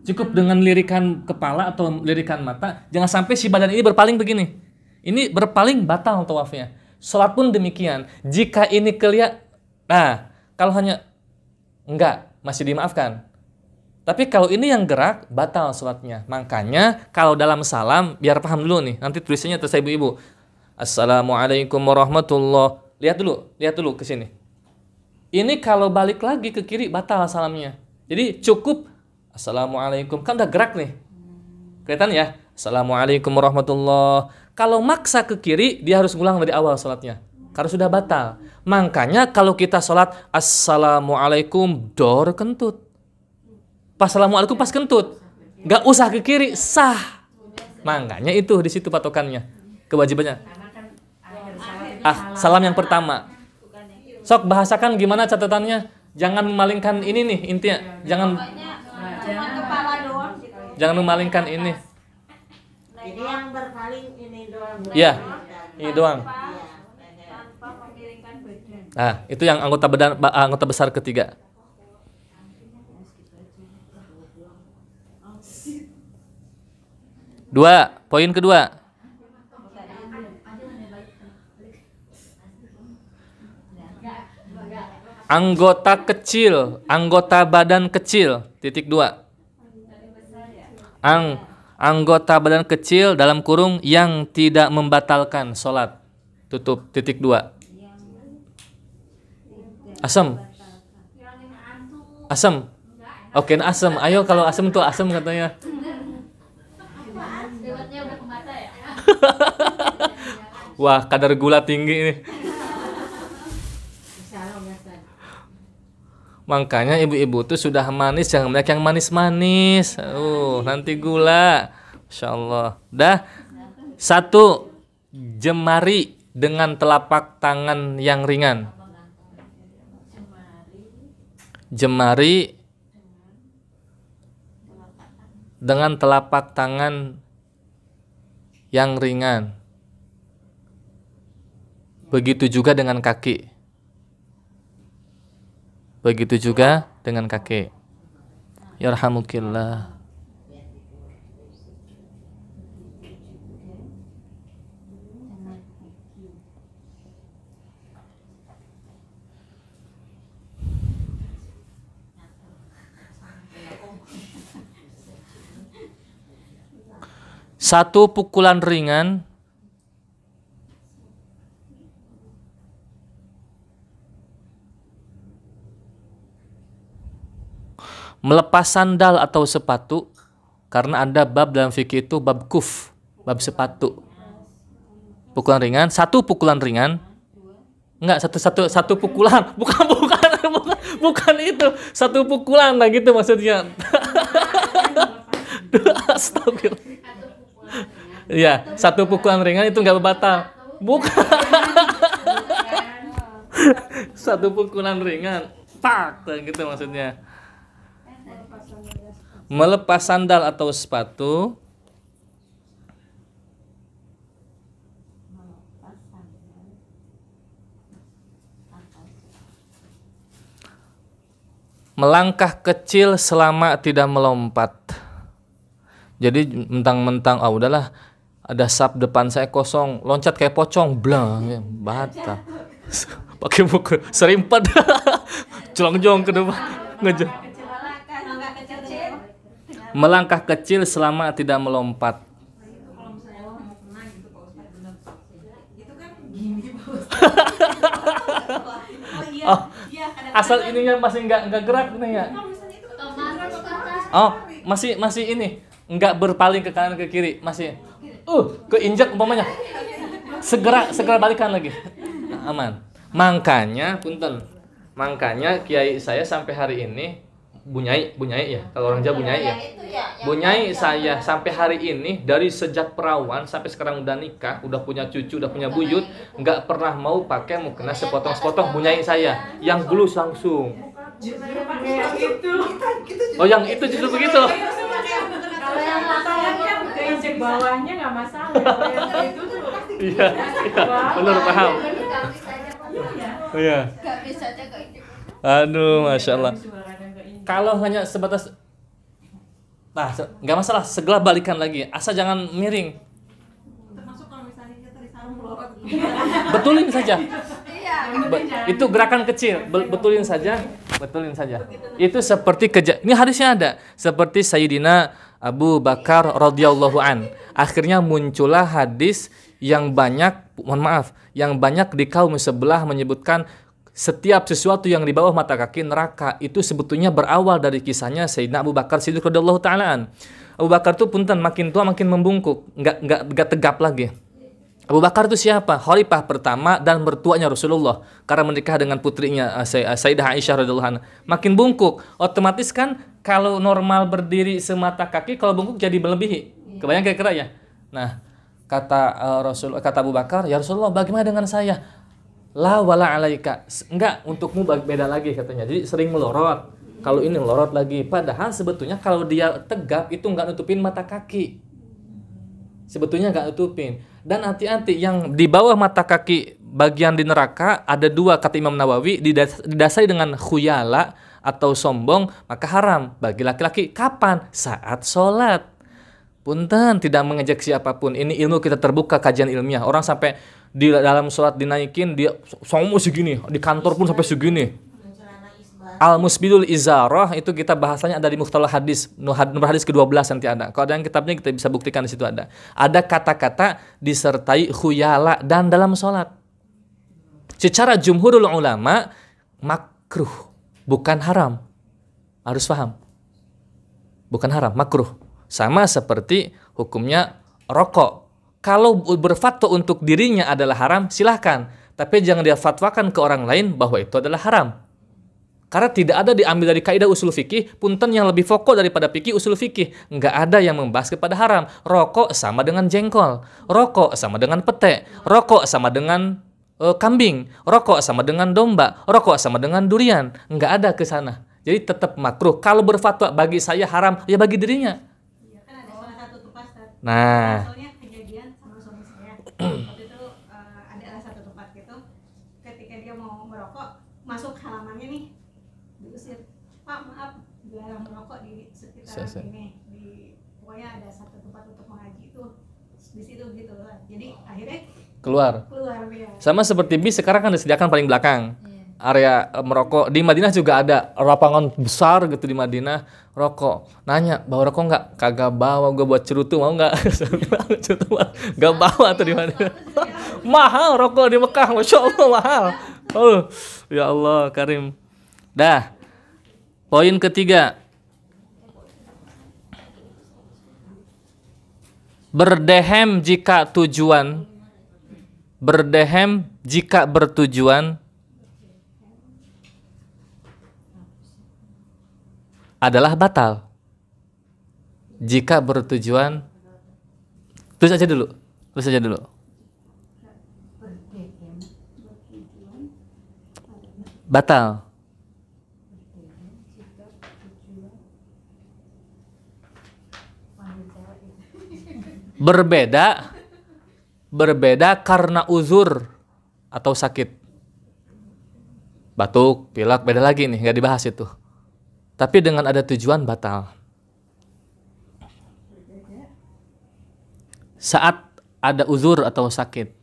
Cukup dengan lirikan kepala atau lirikan mata. Jangan sampai si badan ini berpaling begini. Ini berpaling batal tawafnya. Salat pun demikian. Jika ini kelihatan, kalau hanya enggak, masih dimaafkan. Tapi kalau ini yang gerak, batal salatnya. Makanya kalau dalam salam, biar paham dulu nih. Nanti tulisannya terus ibu-ibu. Assalamualaikum warahmatullahi. Lihat dulu ke sini. Ini kalau balik lagi ke kiri, batal salamnya. Jadi cukup Assalamualaikum. Kan udah gerak nih. Kelihatan ya? Assalamualaikum warahmatullahi. Kalau maksa ke kiri, dia harus ngulang dari awal salatnya. Karena sudah batal. Makanya kalau kita salat Assalamualaikum, dor kentut. Pas Assalamualaikum pas kentut. Gak usah ke kiri, sah. Makanya itu di situ patokannya. Kewajibannya. Salam yang pertama. Sok bahasakan gimana catatannya. Jangan memalingkan ini nih intinya. Cuma kepala doang gitu. Jangan memalingkan ini. Jadi yang berpaling ini doang. Iya. Ini doang. Tanpa memiringkan badan. Nah, itu yang anggota besar ketiga. Poin kedua. Anggota badan kecil. Titik 2. Anggota badan kecil dalam kurung yang tidak membatalkan sholat. Tutup. Titik 2. Asam. Oke, asam. Ayo kalau asam tuh asam katanya. Lewatnya udah ke mata ya. Wah, kadar gula tinggi ini. Makanya ibu-ibu tuh sudah manis, jangan banyak yang manis-manis. Nanti gula. Insyaallah. Dah. 1. Jemari dengan telapak tangan yang ringan. Jemari dengan telapak tangan yang ringan. Begitu juga dengan kaki. Begitu juga dengan kaki. Yarhamukillah. Satu pukulan ringan melepas sandal atau sepatu, karena ada bab dalam fikih itu bab kuf, bab sepatu. Pukulan ringan, satu pukulan ringan. Enggak, satu pukulan, bukan itu. Satu pukulan lah gitu maksudnya. Astagfirullah. Ya, satu pukulan ringan itu enggak batal. Bukan. Satu pukulan ringan, pak, gitu maksudnya. Melepas sandal atau sepatu, melangkah kecil selama tidak melompat. Jadi mentang-mentang udahlah ada sap depan saya kosong, loncat kayak pocong, blang, ya, batal. Pakai buku serimpat, celongjong ke depan, ngejong. Melangkah kecil selama tidak melompat. Kalau misalnya lo mau kena gitu Pak Ustadz, bener. Itu kan gini Pak Ustadz. Oh iya, iya kadang-kadang. Asal ininya masih nggak gerak nih ya. Kalau misalnya itu kan Otomatis kan. Oh, masih ini, nggak berpaling ke kanan ke kiri, masih. Keinjak umpamanya. Segera balikan lagi. Nah, aman. Makanya kiai saya sampai hari ini bunyai ya, kalau orang Jawa bunyai ya. Bunyai saya sampai hari ini, dari sejak perawan sampai sekarang udah nikah, udah punya cucu, udah punya buyut, nggak pernah mau pakai mukena sepotong-sepotong. Bunyai saya yang gelus langsung. yang itu. Oh, yang itu justru begitu. Kalau yang potongan kan keinjek bawahnya nggak masalah. Kalau yang itu tuh Iya, benar paham. Iya. Gak bisa jaga itu. Aduh, masya Allah. Kalau hanya sebatas, nggak masalah, segera balikan lagi, asal jangan miring. Termasuk kalau misalnya kita di sarung melorot. Betulin saja. Iya. Itu gerakan kecil, betulin saja. Itu seperti ini hadisnya ada, seperti Sayyidina Abu Bakar radhiyallahu an. Akhirnya muncullah hadis yang banyak, yang banyak di kaum sebelah menyebutkan setiap sesuatu yang di bawah mata kaki neraka. Itu sebetulnya berawal dari kisahnya Sayyidina Abu Bakar Siddiq radhiyallahu ta'ala an. Abu Bakar tuh punten makin tua makin membungkuk, enggak tegap lagi. Abu Bakar itu siapa? Khalifah pertama dan mertuanya Rasulullah, karena menikah dengan putrinya Sayyidah Aisyah radhiyallahu anha. Makin bungkuk, otomatis kan kalau normal berdiri semata kaki, kalau bungkuk jadi melebihi. Kebayang kira-kira ya? Nah, kata Abu Bakar, "Ya Rasulullah, bagaimana dengan saya?" "La wala alaika." Enggak, untukmu beda lagi katanya. Jadi sering melorot. Kalau ini melorot lagi, padahal sebetulnya kalau dia tegap itu enggak nutupin mata kaki. Sebetulnya enggak nutupin. Dan hati-hati, yang di bawah mata kaki bagian di neraka ada dua, kata Imam Nawawi, didasari dengan khuyala atau sombong, maka haram bagi laki-laki. Kapan? Saat sholat. Punten, tidak mengejek siapapun. Ini ilmu kita terbuka, kajian ilmiah. Orang sampai di dalam sholat dinaikin, dia sombong segini, di kantor pun sampai segini. Al-Musbilul Izarah itu kita bahasanya ada di Mukhtalah Hadis, nomor hadis ke-12 nanti ada. Kalau ada yang kitabnya kita bisa buktikan di situ ada. Ada kata-kata disertai khuyala dan dalam sholat. Secara jumhurul ulama makruh, bukan haram. Harus paham. Bukan haram, makruh. Sama seperti hukumnya rokok. Kalau berfatwa untuk dirinya adalah haram, silahkan. Tapi jangan dia fatwakan ke orang lain bahwa itu adalah haram. Karena tidak ada diambil dari kaidah usul fikih, punten yang lebih pokok daripada fikih usul fikih. Nggak ada yang membahas kepada haram. Rokok sama dengan jengkol. Rokok sama dengan pete. Rokok sama dengan kambing. Rokok sama dengan domba. Rokok sama dengan durian. Nggak ada ke sana. Jadi tetap makruh. Kalau berfatwa bagi saya haram, ya bagi dirinya. Iya, kan ada salah satu tuh pastor. Nah, Soalnya kejadian sama suami saya. Waktu itu ada satu tempat gitu, ketika dia mau merokok, masuk halamannya nih, diusir, Pak maaf dilarang merokok di sekitaran ini, pokoknya ada satu tempat untuk mengaji itu di situ gitu lah. Jadi akhirnya Keluar. ya. Sama seperti bis sekarang kan disediakan paling belakang. Iya. Area merokok. Di Madinah juga ada lapangan besar gitu di Madinah, rokok. Nanya, bawa rokok nggak? Kagak bawa, gue buat cerutu mau nggak? Cerutu nggak bawa tuh di Madinah. Mahal rokok di Mekah, Masya Allah mahal. Oh, ya Allah Karim. Dah. Poin ketiga. Berdehem jika bertujuan adalah batal. Jika bertujuan, tulis aja dulu. Batal. Berbeda karena uzur atau sakit. Batuk, pilek, beda lagi nih, nggak dibahas itu. Tapi dengan ada tujuan batal. Saat ada uzur atau sakit.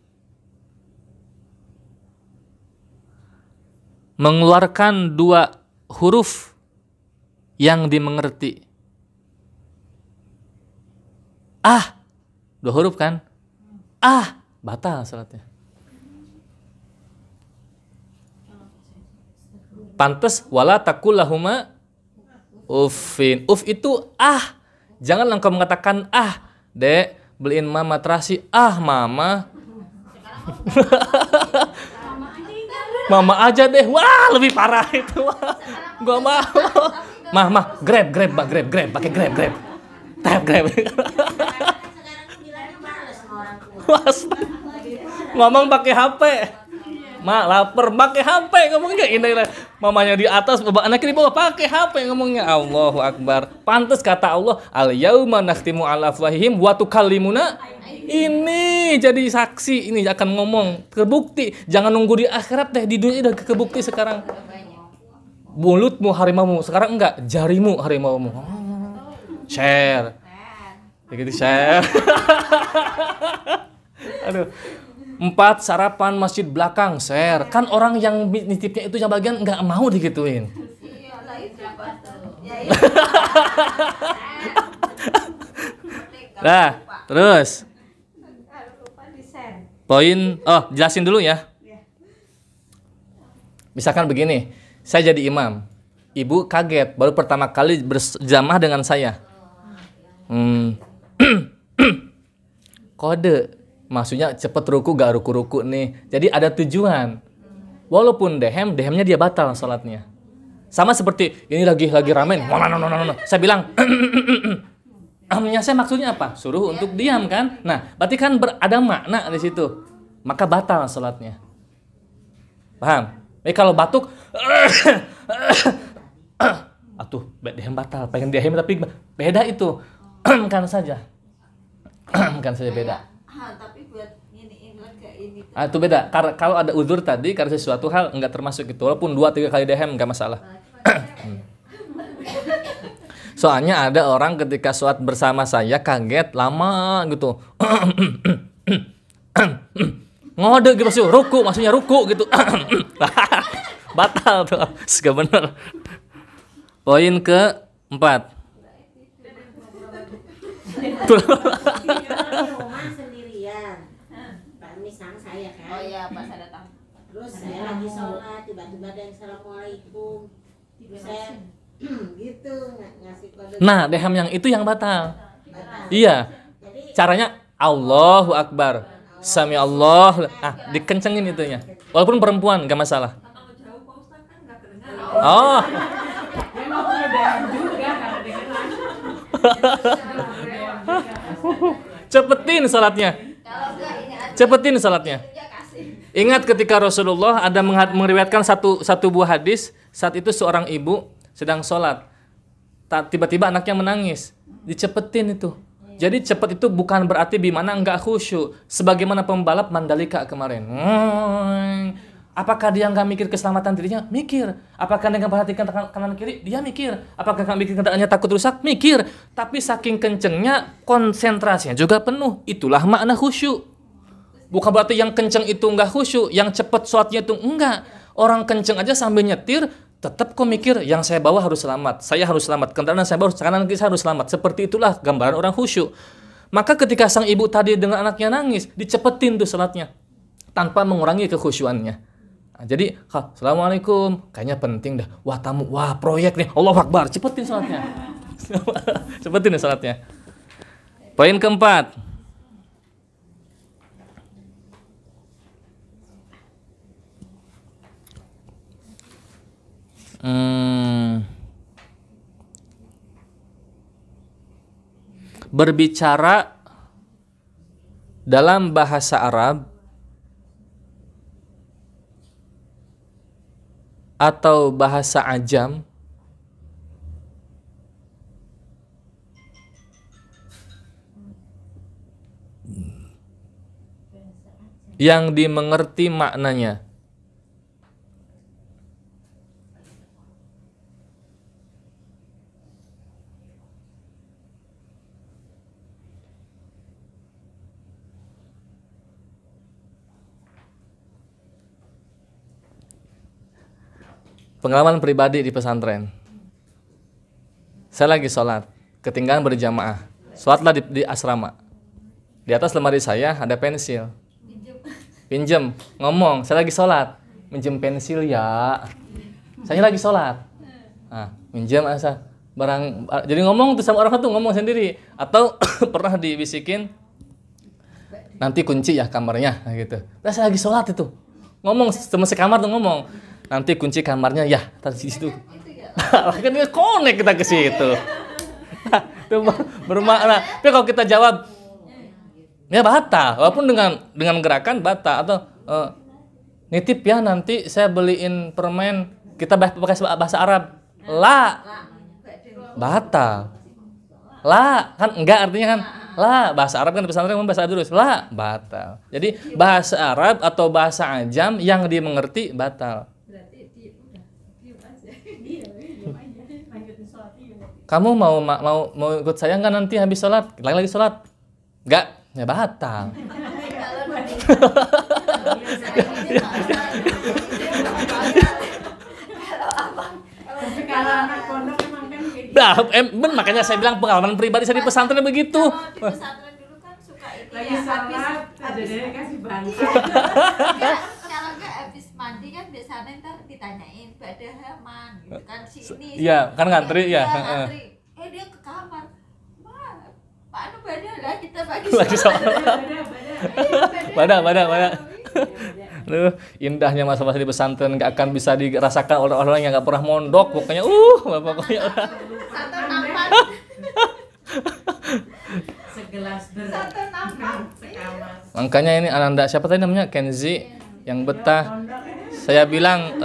Mengeluarkan dua huruf yang dimengerti. Dua huruf kan? Batal salatnya. Pantes wala taqul lahuma uffin. Uff itu Jangan engkau mengatakan Dek, beliin mama terasi. Mama. Mama aja deh. Wah, lebih parah itu. Gua mau. Mah, grab, pakai grab. Tap grab. Ngomong pakai HP. Mak lapar pakai HP ngomongnya indah. Mamanya di atas, anaknya di bawah pakai HP ngomongnya. Allahu Akbar. Pantes kata Allah, al yauma nakhtimu ala afwahihim wa tukallimuna. Ini jadi saksi, ini akan ngomong, terbukti. Jangan nunggu di akhirat deh, di dunia udah kebukti sekarang. Mulutmu harimaumu, sekarang enggak, jarimu harimaumu. Share. Begitu share. Aduh. 4 sarapan masjid belakang share. Kan orang yang nitipnya itu yang bagian nggak mau digituin. Nah, terus poin, jelasin dulu ya. Misalkan begini, saya jadi imam, ibu kaget baru pertama kali berjamaah dengan saya. Kode. Maksudnya cepet ruku gak ruku-ruku nih. Jadi ada tujuan. Walaupun dehemnya dia batal salatnya. Sama seperti ini lagi ramen. No. Saya bilang saya maksudnya apa? Suruh untuk diam kan? Nah, berarti kan ada makna di situ. Maka batal salatnya. Paham? Kalau batuk dehem batal. Pengen dehem tapi beda itu. Kan saja beda. Tapi buat ini lega ini. Itu beda. Kalau ada uzur tadi karena sesuatu hal enggak termasuk itu. Walaupun 2-3 kali dehem enggak masalah. Soalnya ada orang ketika sholat bersama saya kaget lama gitu. Ngode gitu maksudnya ruku gitu. Batal tuh. Enggak benar. Poin ke-4. Misalnya saya kan. Oh iya, pas ada tamu. Terus saya lagi sholat, tiba-tiba ada yang assalamualaikum. Saya gitu ngasih kode. Nah, dehem yang itu yang batal. Iya. Caranya Allahu Akbar. Sami Allah. Dikencengin itunya. Walaupun perempuan enggak masalah. Oh. Memang punya dehem juga karena dengeran. Cepetin salatnya. Cepetin salatnya. Ingat ketika Rasulullah ada meriwayatkan satu buah hadis, saat itu seorang ibu sedang sholat, tiba-tiba anaknya menangis, dicepetin itu. Jadi cepet itu bukan berarti bimana enggak khusyuk, sebagaimana pembalap Mandalika kemarin. Apakah dia nggak mikir keselamatan dirinya? Mikir. Apakah dia nggak perhatikan kanan kiri? Dia mikir. Apakah nggak mikir kendaraannya takut rusak? Mikir. Tapi saking kencengnya, konsentrasinya juga penuh. Itulah makna khusyuk. Bukan berarti yang kenceng itu nggak khusyuk, yang cepet sholatnya itu enggak. Orang kenceng aja sambil nyetir, tetap kok mikir, yang saya bawa harus selamat. Saya harus selamat. Kendaraan saya bawa kanan kiri saya harus selamat. Seperti itulah gambaran orang khusyuk. Maka ketika sang ibu tadi dengan anaknya nangis, dicepetin tuh sholatnya. Tanpa mengurangi kekhusyuannya. Nah, jadi, assalamualaikum, kayaknya penting dah. Wah tamu, wah proyek nih, Allahu Akbar, cepetin sholatnya. Cepetin nih sholatnya. Poin keempat. Berbicara dalam bahasa Arab atau bahasa Ajam yang dimengerti maknanya. Pengalaman pribadi di pesantren. Saya lagi sholat, ketinggalan berjamaah. Sholatlah di asrama. Di atas lemari saya ada pensil. Pinjem, ngomong, saya lagi sholat. Minjem pensil ya. Saya lagi sholat. Nah, minjem asa barang. Jadi ngomong tuh sama orang tuh ngomong sendiri. Atau pernah dibisikin, nanti kunci ya kamarnya, gitu. Nah, saya lagi sholat itu. Ngomong sama sekamar tuh ngomong. Nanti kunci kamarnya ya tadi situ. Kan dia connect kita ke situ. Itu bermakna. Tapi kalau kita jawab ya batal, walaupun dengan gerakan batal atau nitip ya nanti saya beliin permen, kita pakai bahasa Arab. La. Batal. La kan enggak artinya kan. La bahasa Arab kan pesantren bahasa Arab terus. La batal. Jadi bahasa Arab atau bahasa Ajam yang dimengerti batal. Kamu mau ikut saya nggak nanti habis sholat? Lagi sholat? Nggak, ya batal. Nah, makanya saya bilang pengalaman pribadi saya di pesantren begitu. Kalau di pesantren dulu kan suka ini lagi ya, sholat ada dia kasih bantuan. kalau nggak habis mandi kan biasanya ntar ditanyain pada Herman gitu kan sini. Iya, kan ngantri ya. Ngantri. Dia ke kamar. Wah, Pak Anu badan lah kita Lagi sholat. Bada. Aduh, indahnya masa-masa di pesantren nggak akan bisa dirasakan oleh orang yang nggak pernah mondok. Pokoknya, pokoknya. Satu nampan. Segelas Satu nampan. Makanya ini Ananda, siapa tadi namanya? Kenzi yang betah. Saya bilang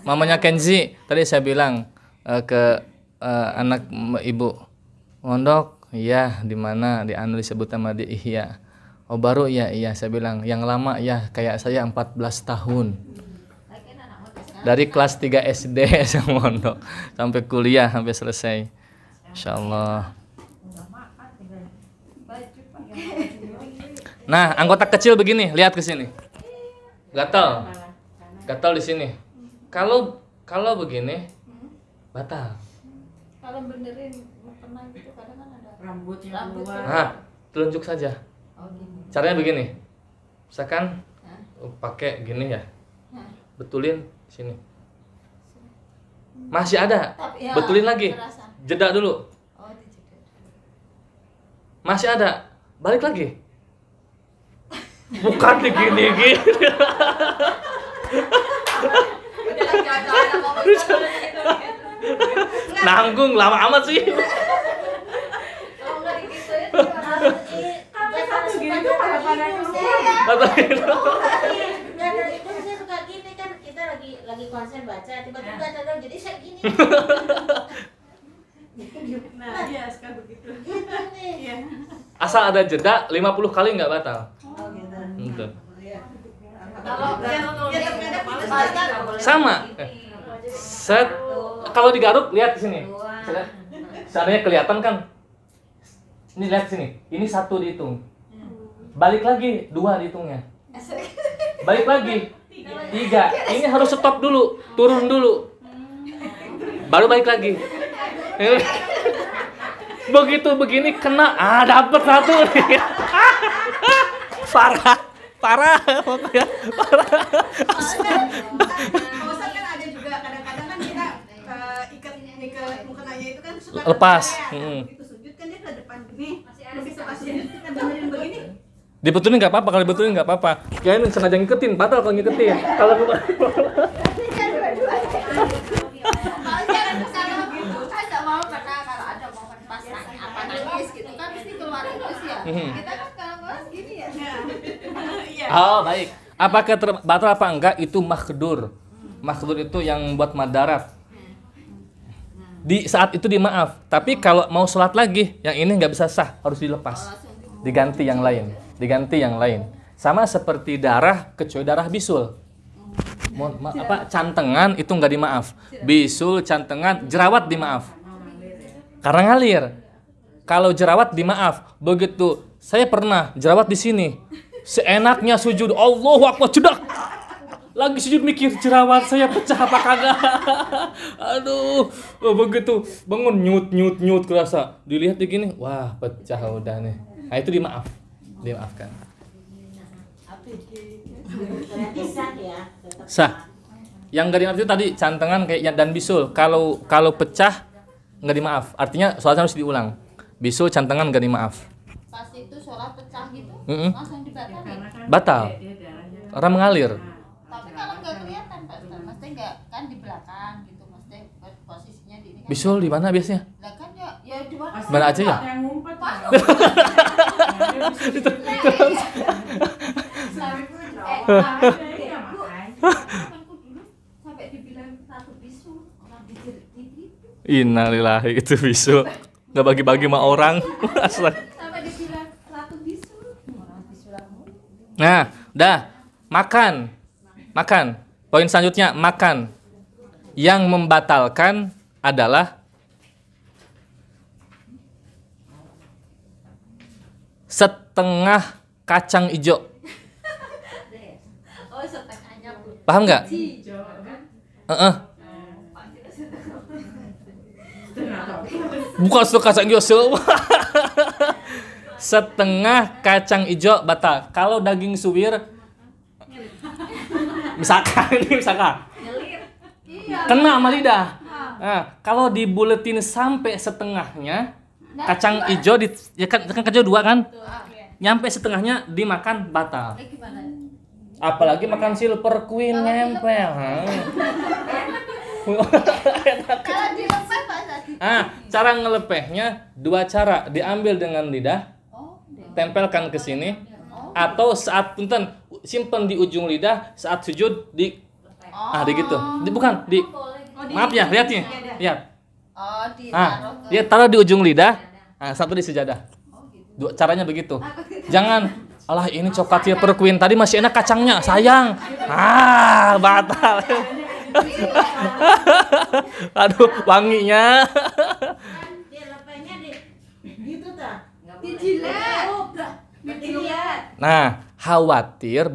mamanya Kenzi. Tadi saya bilang ke anak ibu, mondok, iya di mana? Di anu disebut sama di Ihya. Oh baru ya, iya saya bilang. Yang lama ya kayak saya 14 tahun. Dari kelas 3 SD saya mondok sampai kuliah sampai selesai. Insyaallah. Nah, anggota kecil begini, lihat ke sini. Gatal di sini. Kalau begini batal. Kalau benerin mukena gitu kadang kan ada rambutnya keluar. Nah, telunjuk saja. Oh gini. Caranya begini. Misalkan pakai gini ya. Betulin sini. Masih ada. Tapi ya, Betulin lagi. terasa. Jeda dulu. Oh, dijeda. Masih ada. Balik lagi. Bukan gini. Nanggung lama amat sih. Kalau nggak digituin Satu gini tuh pada keluar. Ya dari itu saya suka gini kan, kita lagi konsen baca tiba-tiba ada jadi saya gini. Nah, iya suka begitu. Gitu nih. Iya. Asal ada jeda 50 kali nggak batal. Oh gitu. Gitu. Sama. Set. Kalau digaruk lihat di sini. Seandainya kelihatan kan. Ini lihat sini. Ini 1 dihitung. Balik lagi 2 dihitungnya. Balik lagi 3. Ini harus stop dulu, turun dulu. Baru balik lagi. Begitu begini kena, dapat 1 nih. Parah pokoknya. Parah. Bosan kan ada juga kadang-kadang kan kita ikat mukenanya itu kan suka Lepas. Begitu sujud kan dia ke depan gini. Begitu pas sujud kita benerin begini. Dibetulin nggak apa-apa, kalau dibetulin nggak apa-apa. Kirain sengaja ngiketin, batal kalau ngiketin. Kalau Kita kan kalau bahas gini ya. Oh baik. Apakah batal apa enggak itu makdur. Makdur itu yang buat madarat. Di saat itu dimaaf. Tapi kalau mau sholat lagi, yang ini nggak bisa sah, harus dilepas. Diganti yang lain. Sama seperti darah, kecuali darah bisul. Cantengan itu nggak dimaaf. Bisul, cantengan, jerawat dimaaf. Karena ngalir. Kalau jerawat dimaaf. Begitu saya pernah jerawat di sini. Seenaknya sujud, Allahu Akbar, cedak. Lagi sujud mikir jerawat saya pecah apa kagak. Aduh, begitu bangun nyut kerasa. Dilihat begini, wah pecah udah nih. Nah itu dimaafkan. Berarti sah ya. Sah. Yang nggak dimaaf itu tadi cantengan kayak dan bisul. Kalau pecah nggak dimaaf. Artinya sholatnya harus diulang. Bisul cantengan nggak dimaaf. Pas itu sholat pecah gitu, langsung dibatalin. Batal. Orang mengalir. Tapi kalau nggak kelihatan Pak Ustaz, maksudnya nggak kan di belakang gitu, maksudnya posisinya di ini kan. Bisul di mana biasanya? Lah kan ya di mana? Mana aja ya? Yang ngumpet. Sampai dibilang satu bisul, orang dijerit gitu. Innalillahi itu bisul. Nggak bagi-bagi sama orang. Sampai dibilang satu bisul, orang bisulan mulu. Nah, dah makan. Poin selanjutnya makan. Yang membatalkan adalah setengah kacang ijo. Oh, setengahnya Bu. Paham nggak? Bukan setengah kacang ijo. Setengah kacang ijo batal. Kalau daging suwir, misalkan kena sama lidah. Nah, kalau dibuletin sampai setengahnya, kacang ijo ya kan kacang 2 kan? Nyampe setengahnya dimakan batal. Gimana? Apalagi makan silver queen nempel. Kalau dilepas Pak Ustaz. Cara ngelepehnya 2 cara. Diambil dengan lidah, tempelkan ke sini, atau saat punten simpen di ujung lidah, saat sujud di gitu. Maaf ya, lihat nih. Lihat. Oh, ditaruh ke. Dia taruh di ujung lidah, satu di sejadah. Caranya begitu. Jangan, alah ini coklat silver queen tadi masih enak kacangnya, sayang. Batal. Aduh, wanginya. Dia lepasnya gitu ta. Dijilat. Nah, khawatir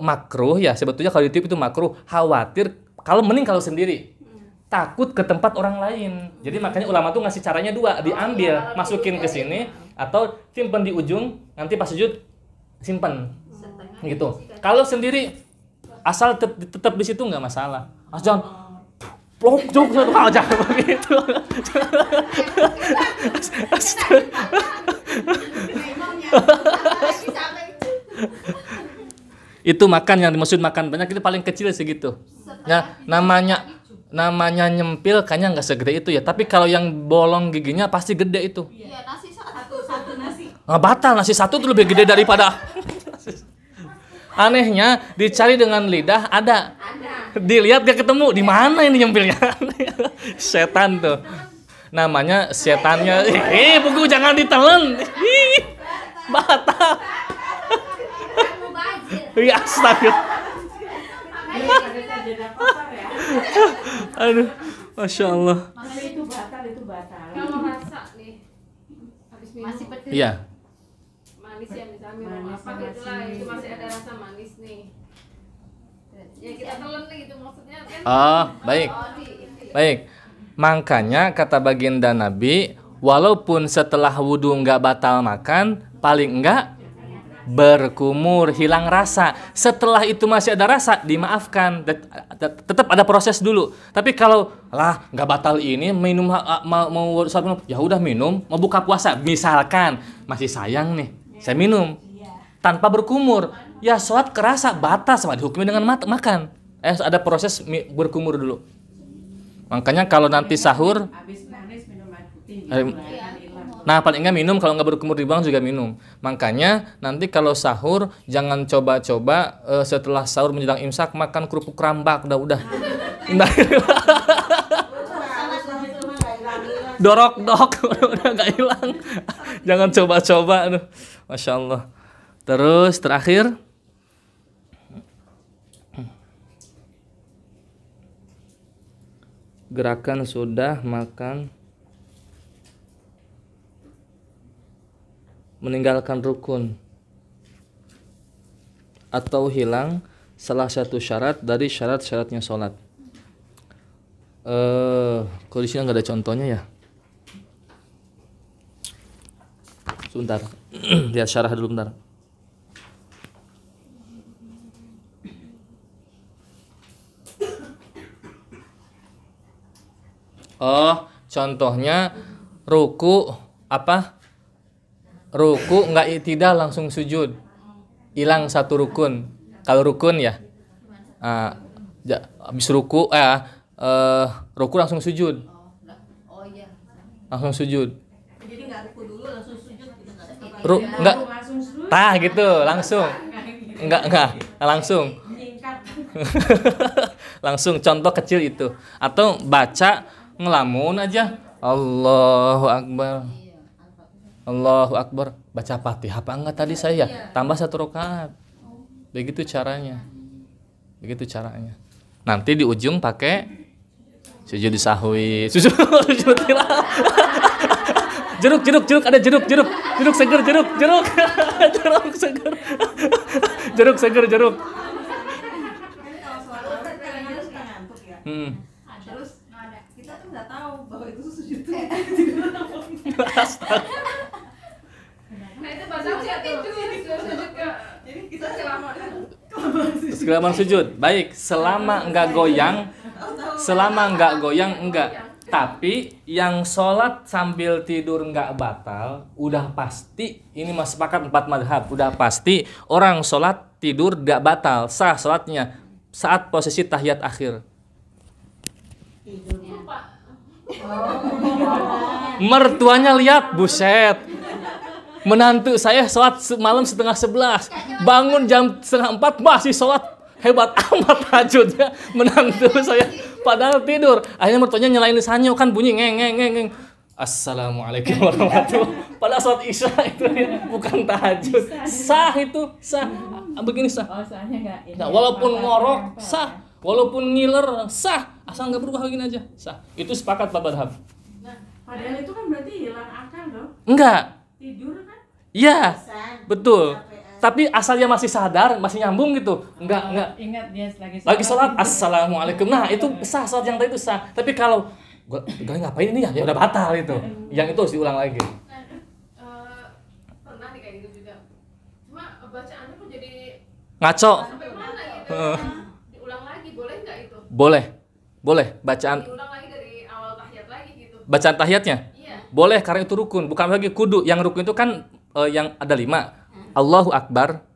makruh ya, sebetulnya kalau ditiup itu makruh. Khawatir mending kalau sendiri. Takut ke tempat orang lain. Jadi makanya ulama tuh ngasih caranya 2, diambil, masukin ke sini atau simpen di ujung, nanti pas sujud simpen. Gitu. Kalau sendiri asal tetap di situ nggak masalah. Jangan plok jangan begitu. Itu makan yang dimaksud makan banyak itu paling kecil segitu. Ya, namanya nyempil kayaknya nggak segede itu ya. Tapi kalau yang bolong giginya pasti gede itu. Iya, nasi satu nasi. Batal, nasi 1 tuh lebih gede daripada. Anehnya dicari dengan lidah ada. Dilihat gak ketemu, di mana ini nyempilnya? Setan tuh. Namanya setannya. Buku jangan ditelen. Batal. Kamu bazir. Iya, astaga. Ada sajadah kotor ya. Aduh, masya Allah. Tapi itu batal. Kalau rasa nih habis minum Masih pedes. Iya. manis ya misalnya minum Manis apa sama gitu lah, sini. itu masih ada rasa manis nih. Ya kita telan nih gitu maksudnya kan. Oh, baik. Ini. Baik. Makanya kata baginda Nabi, walaupun setelah wudhu nggak batal makan, paling enggak berkumur, hilang rasa. Setelah itu masih ada rasa, dimaafkan. Tetap ada proses dulu. Tapi kalau lah nggak batal ini minum mau ya udah minum, mau buka puasa, misalkan masih sayang nih, saya minum tanpa berkumur, ya sholat kerasa batal sama dihukumi dengan makan. Ada proses berkumur dulu. Makanya kalau nanti sahur, Habis manis minum air putih. Eh, Gitu lah, kan hilang. nah paling enggak minum, kalau nggak berkumur dibuang juga minum. Makanya nanti kalau sahur jangan coba-coba setelah sahur menjelang imsak makan kerupuk rambak, udah. Nah, dorok-dok udah nggak hilang. Jangan coba-coba, aduh. Masya Allah. Terus terakhir, gerakan sudah makan meninggalkan rukun atau hilang salah satu syarat dari syarat-syaratnya sholat. Kalau di sini nggak ada contohnya ya. Sebentar, lihat syarah dulu bentar. Oh, contohnya ruku apa? Ruku nggak i'tidal langsung sujud, hilang satu rukun. Kalau rukun ya, habis ruku ruku langsung sujud, Oh iya. langsung sujud. Jadi nggak ruku dulu langsung sujud gitu nggak? Nggak, Langsung sujud. gitu langsung, nggak langsung. Menyingkat. Langsung contoh kecil itu, atau baca ngelamun aja Allahu Akbar, Allahu Akbar, baca Fatihah apa enggak tadi saya, tambah 1 rakaat. Begitu caranya, nanti di ujung pakai sujud disahwi, sujud tilawah. jeruk ada jeruk seger, jeruk. Kalau sholat kadang-kadang suka ngantuk ya. Terus kita tuh nggak tahu bahwa itu sujud tuh. Nah itu bahasa siapa itu sujud ke. Jadi kita Kelamaan sujud. Baik, selama enggak goyang enggak. Tapi yang sholat sambil tidur enggak batal, udah pasti, ini mas sepakat 4 madhab, udah pasti orang sholat tidur enggak batal, sah sholatnya saat posisi tahiyat akhir. Mertuanya lihat, buset, menantu saya sholat malam 10:30, bangun jam 3:30 masih sholat, hebat amat tahajudnya menantu saya, padahal tidur. Akhirnya mertuanya nyalain lisannya, kan bunyi ngeng. Assalamualaikum warahmatullahi. Padahal sholat isya itu ya, bukan tahajud. Sah itu, sah. Begini sah. Oh, soalnya nggak ini. Nah, walaupun apa-apa, ngorok apa-apa. sah, walaupun ngiler sah, asal nggak berubah begini aja sah. Itu sepakat Pak Badhab. Padahal itu kan berarti hilang akal dong. Enggak. Tidur kan? Iya, betul. Tapi asalnya masih sadar, masih nyambung gitu. Enggak. Ingat dia Lagi sholat, assalamualaikum. Nah, itu sah, sholat yang tadi itu sah. Tapi kalau gue ngapain ini ya udah batal itu. Yang itu harus diulang lagi. Pernah nih kayak gitu juga. Cuma bacaannya kok jadi Ngaco. sampai mana gitu. Diulang lagi boleh nggak itu? Boleh. Bacaan Diulang lagi dari awal tahiyat lagi gitu. bacaan tahiyatnya. Iya. Boleh karena itu rukun, bukan lagi kudu. Yang rukun itu kan yang ada 5. Allahu Akbar,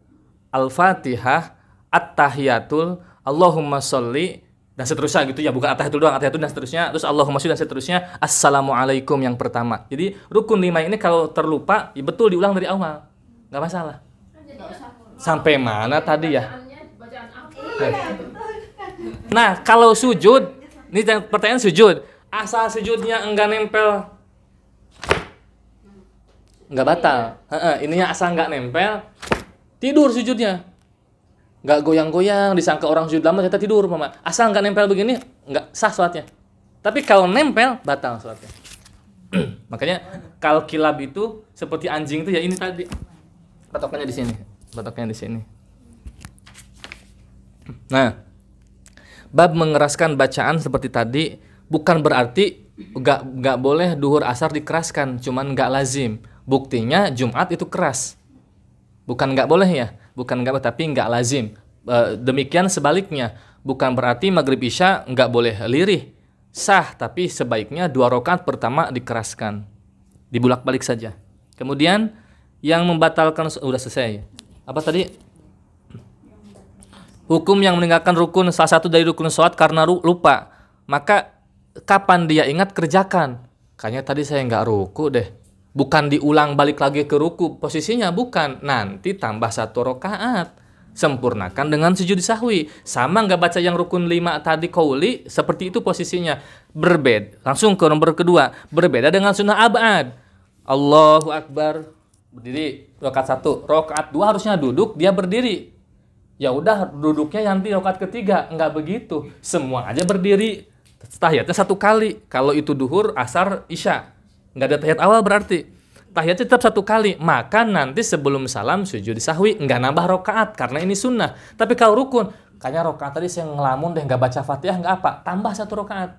Al-Fatihah, At-Tahiyatul, Allahumma sholli, dan seterusnya gitu ya, bukan At-Tahiyatul doang, At-Tahiyatul dan seterusnya, terus Allahumma sholli dan seterusnya, Assalamualaikum yang pertama. Jadi rukun 5 ini kalau terlupa, ya betul diulang dari awal, nggak masalah. Sampai mana tadi ya? Bacaan apa? Nah kalau sujud, ini pertanyaan sujud, asal sujudnya enggak nempel, nggak batal. Ininya asal nggak nempel, tidur sujudnya. nggak goyang-goyang, disangka orang sujud lama ternyata tidur, mama. Asal nggak nempel begini, nggak sah sholatnya. Tapi kalau nempel, batal sholatnya. Makanya kalau kilab itu seperti anjing itu ya ini tadi. Patokannya di sini. Patoknya di sini. Nah, bab mengeraskan bacaan seperti tadi bukan berarti nggak boleh duhur asar dikeraskan, cuman nggak lazim. Buktinya Jumat itu keras. Bukan nggak boleh ya, bukan nggak, tapi nggak lazim. Demikian sebaliknya, bukan berarti maghrib isya nggak boleh lirih, sah, tapi sebaiknya 2 rakaat pertama dikeraskan, dibulak-balik saja. Kemudian yang membatalkan udah selesai. Apa tadi? Hukum yang meninggalkan rukun salah satu dari rukun sholat karena lupa, maka kapan dia ingat kerjakan. Kayaknya tadi saya nggak ruku deh. Bukan diulang balik lagi ke ruku posisinya, bukan. Nanti tambah 1 rakaat. Sempurnakan dengan sujud sahwi. Sama nggak baca yang rukun 5 tadi qauli, seperti itu posisinya. Berbeda. Langsung ke nomor kedua. Berbeda dengan sunnah abad. Allahu Akbar. Berdiri. Rakaat 1. Rakaat 2 harusnya duduk, dia berdiri. Ya udah duduknya nanti rakaat ketiga. Nggak begitu. Semua aja berdiri. Tahiyatnya 1 kali. Kalau itu duhur, asar, isya. Nggak ada tahiyat awal berarti. Tahiyatnya tetap 1 kali. Maka nanti sebelum salam sujud sahwi. Nggak nambah rakaat karena ini sunnah. Tapi kalau rukun, kayaknya rakaat tadi saya ngelamun deh, nggak baca Fatihah, nggak apa. Tambah 1 rakaat.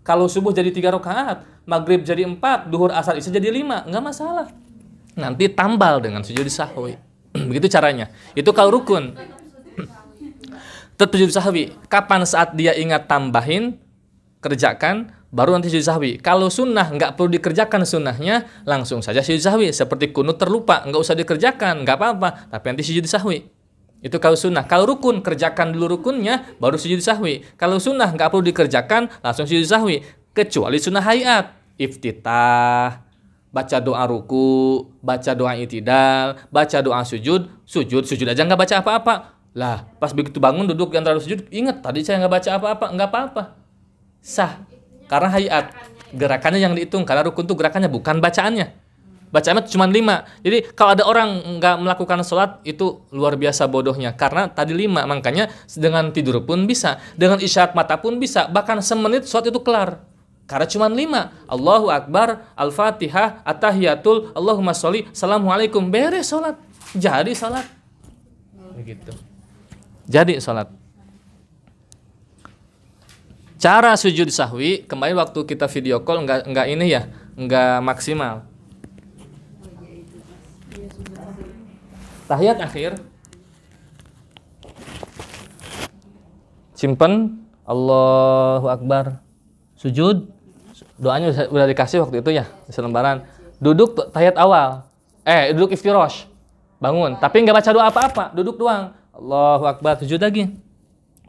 Kalau subuh jadi 3 rakaat, maghrib jadi 4, duhur asar isya jadi 5, nggak masalah. Nanti tambal dengan sujud sahwi. Begitu caranya. Itu kalau rukun. Tetap sujud sahwi. Kapan saat dia ingat tambahin, kerjakan, baru nanti sujud sahwi. Kalau sunnah nggak perlu dikerjakan sunnahnya, langsung saja sujud sahwi. Seperti kunut terlupa, nggak usah dikerjakan, nggak apa-apa. Tapi nanti sujud sahwi. Itu kalau sunnah. Kalau rukun, kerjakan dulu rukunnya, baru sujud sahwi. Kalau sunnah nggak perlu dikerjakan, langsung sujud sahwi. Kecuali sunnah hayat, iftitah, baca doa ruku, baca doa itidal, baca doa sujud aja nggak baca apa-apa. Lah, pas begitu bangun duduk di antara sujud, ingat tadi saya nggak baca apa-apa, nggak apa-apa. Sah. Karena hayat, gerakannya yang dihitung. Karena rukun itu gerakannya, bukan bacaannya. Bacaannya cuma 5. Jadi kalau ada orang nggak melakukan sholat, itu luar biasa bodohnya. Karena tadi 5, makanya dengan tidur pun bisa. Dengan isyarat mata pun bisa. Bahkan semenit sholat itu kelar. Karena cuma 5. Allahu Akbar, Al-Fatihah, At-Tahiyatul, Allahumma sholli, Assalamualaikum. Beres sholat. Jadi sholat. Begitu. Jadi sholat. Cara sujud sahwi, kemarin waktu kita video call nggak ini ya, nggak maksimal. Tahiyat akhir, simpen, Allahu Akbar, sujud, doanya udah dikasih waktu itu ya, selembaran. Duduk tahiyat awal, duduk iftirosh, bangun, tapi nggak baca doa apa-apa, duduk doang. Allahu Akbar, sujud lagi.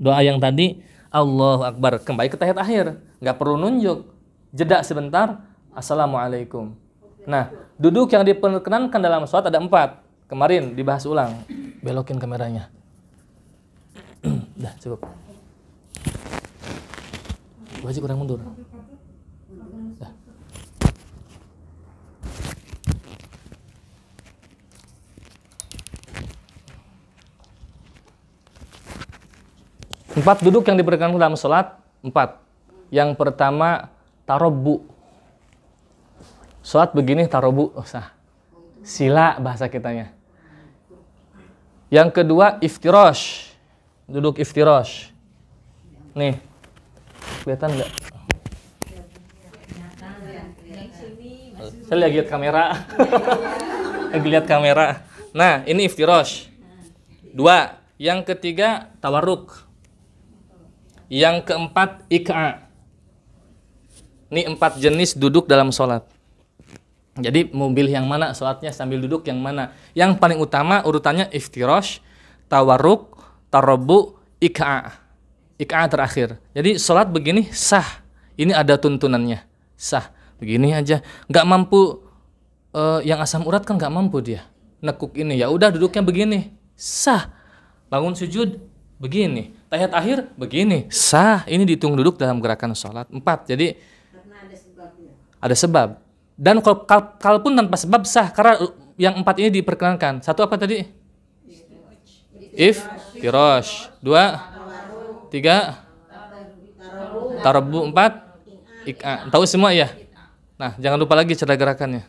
Doa yang tadi, Allahu Akbar, kembali ke tahiyat akhir, nggak perlu nunjuk, jeda sebentar, Assalamualaikum. Nah, duduk yang diperkenankan dalam sholat ada 4. Kemarin dibahas ulang, belokin kameranya. Dah cukup. Wajib kurang mundur. Dah. Empat duduk yang diperkenankan dalam sholat, 4. Yang pertama, tarobu. Sholat begini tarobu, sah. Sila bahasa kitanya. Yang kedua, iftirosh. Duduk iftirosh. Nih, kelihatan nggak? Saya lihat kamera. Lagi lihat kamera. Nah, ini iftirosh. 2. Yang ketiga, tawarruk. Yang keempat, ik'a. Ini 4 jenis duduk dalam sholat. Jadi mau pilih yang mana sholatnya sambil duduk yang mana? Yang paling utama urutannya iftirosh, tawarruk, tarobu, ik'a. Ik'a terakhir. Jadi sholat begini sah. Ini ada tuntunannya. Sah. Begini aja. Nggak mampu, yang asam urat kan nggak mampu dia. Nekuk ini. Ya udah duduknya begini. Sah. Bangun sujud begini. Tahiyat akhir begini. Sah. Ini dihitung duduk dalam gerakan sholat. 4. Jadi Karena ada sebabnya. ada sebab. Dan kalaupun tanpa sebab sah, karena yang 4 ini diperkenankan. 1 apa tadi? Iftirash. 2, 3, Tarobu. 4, Iqa. Tahu semua ya? Nah, jangan lupa lagi cara gerakannya.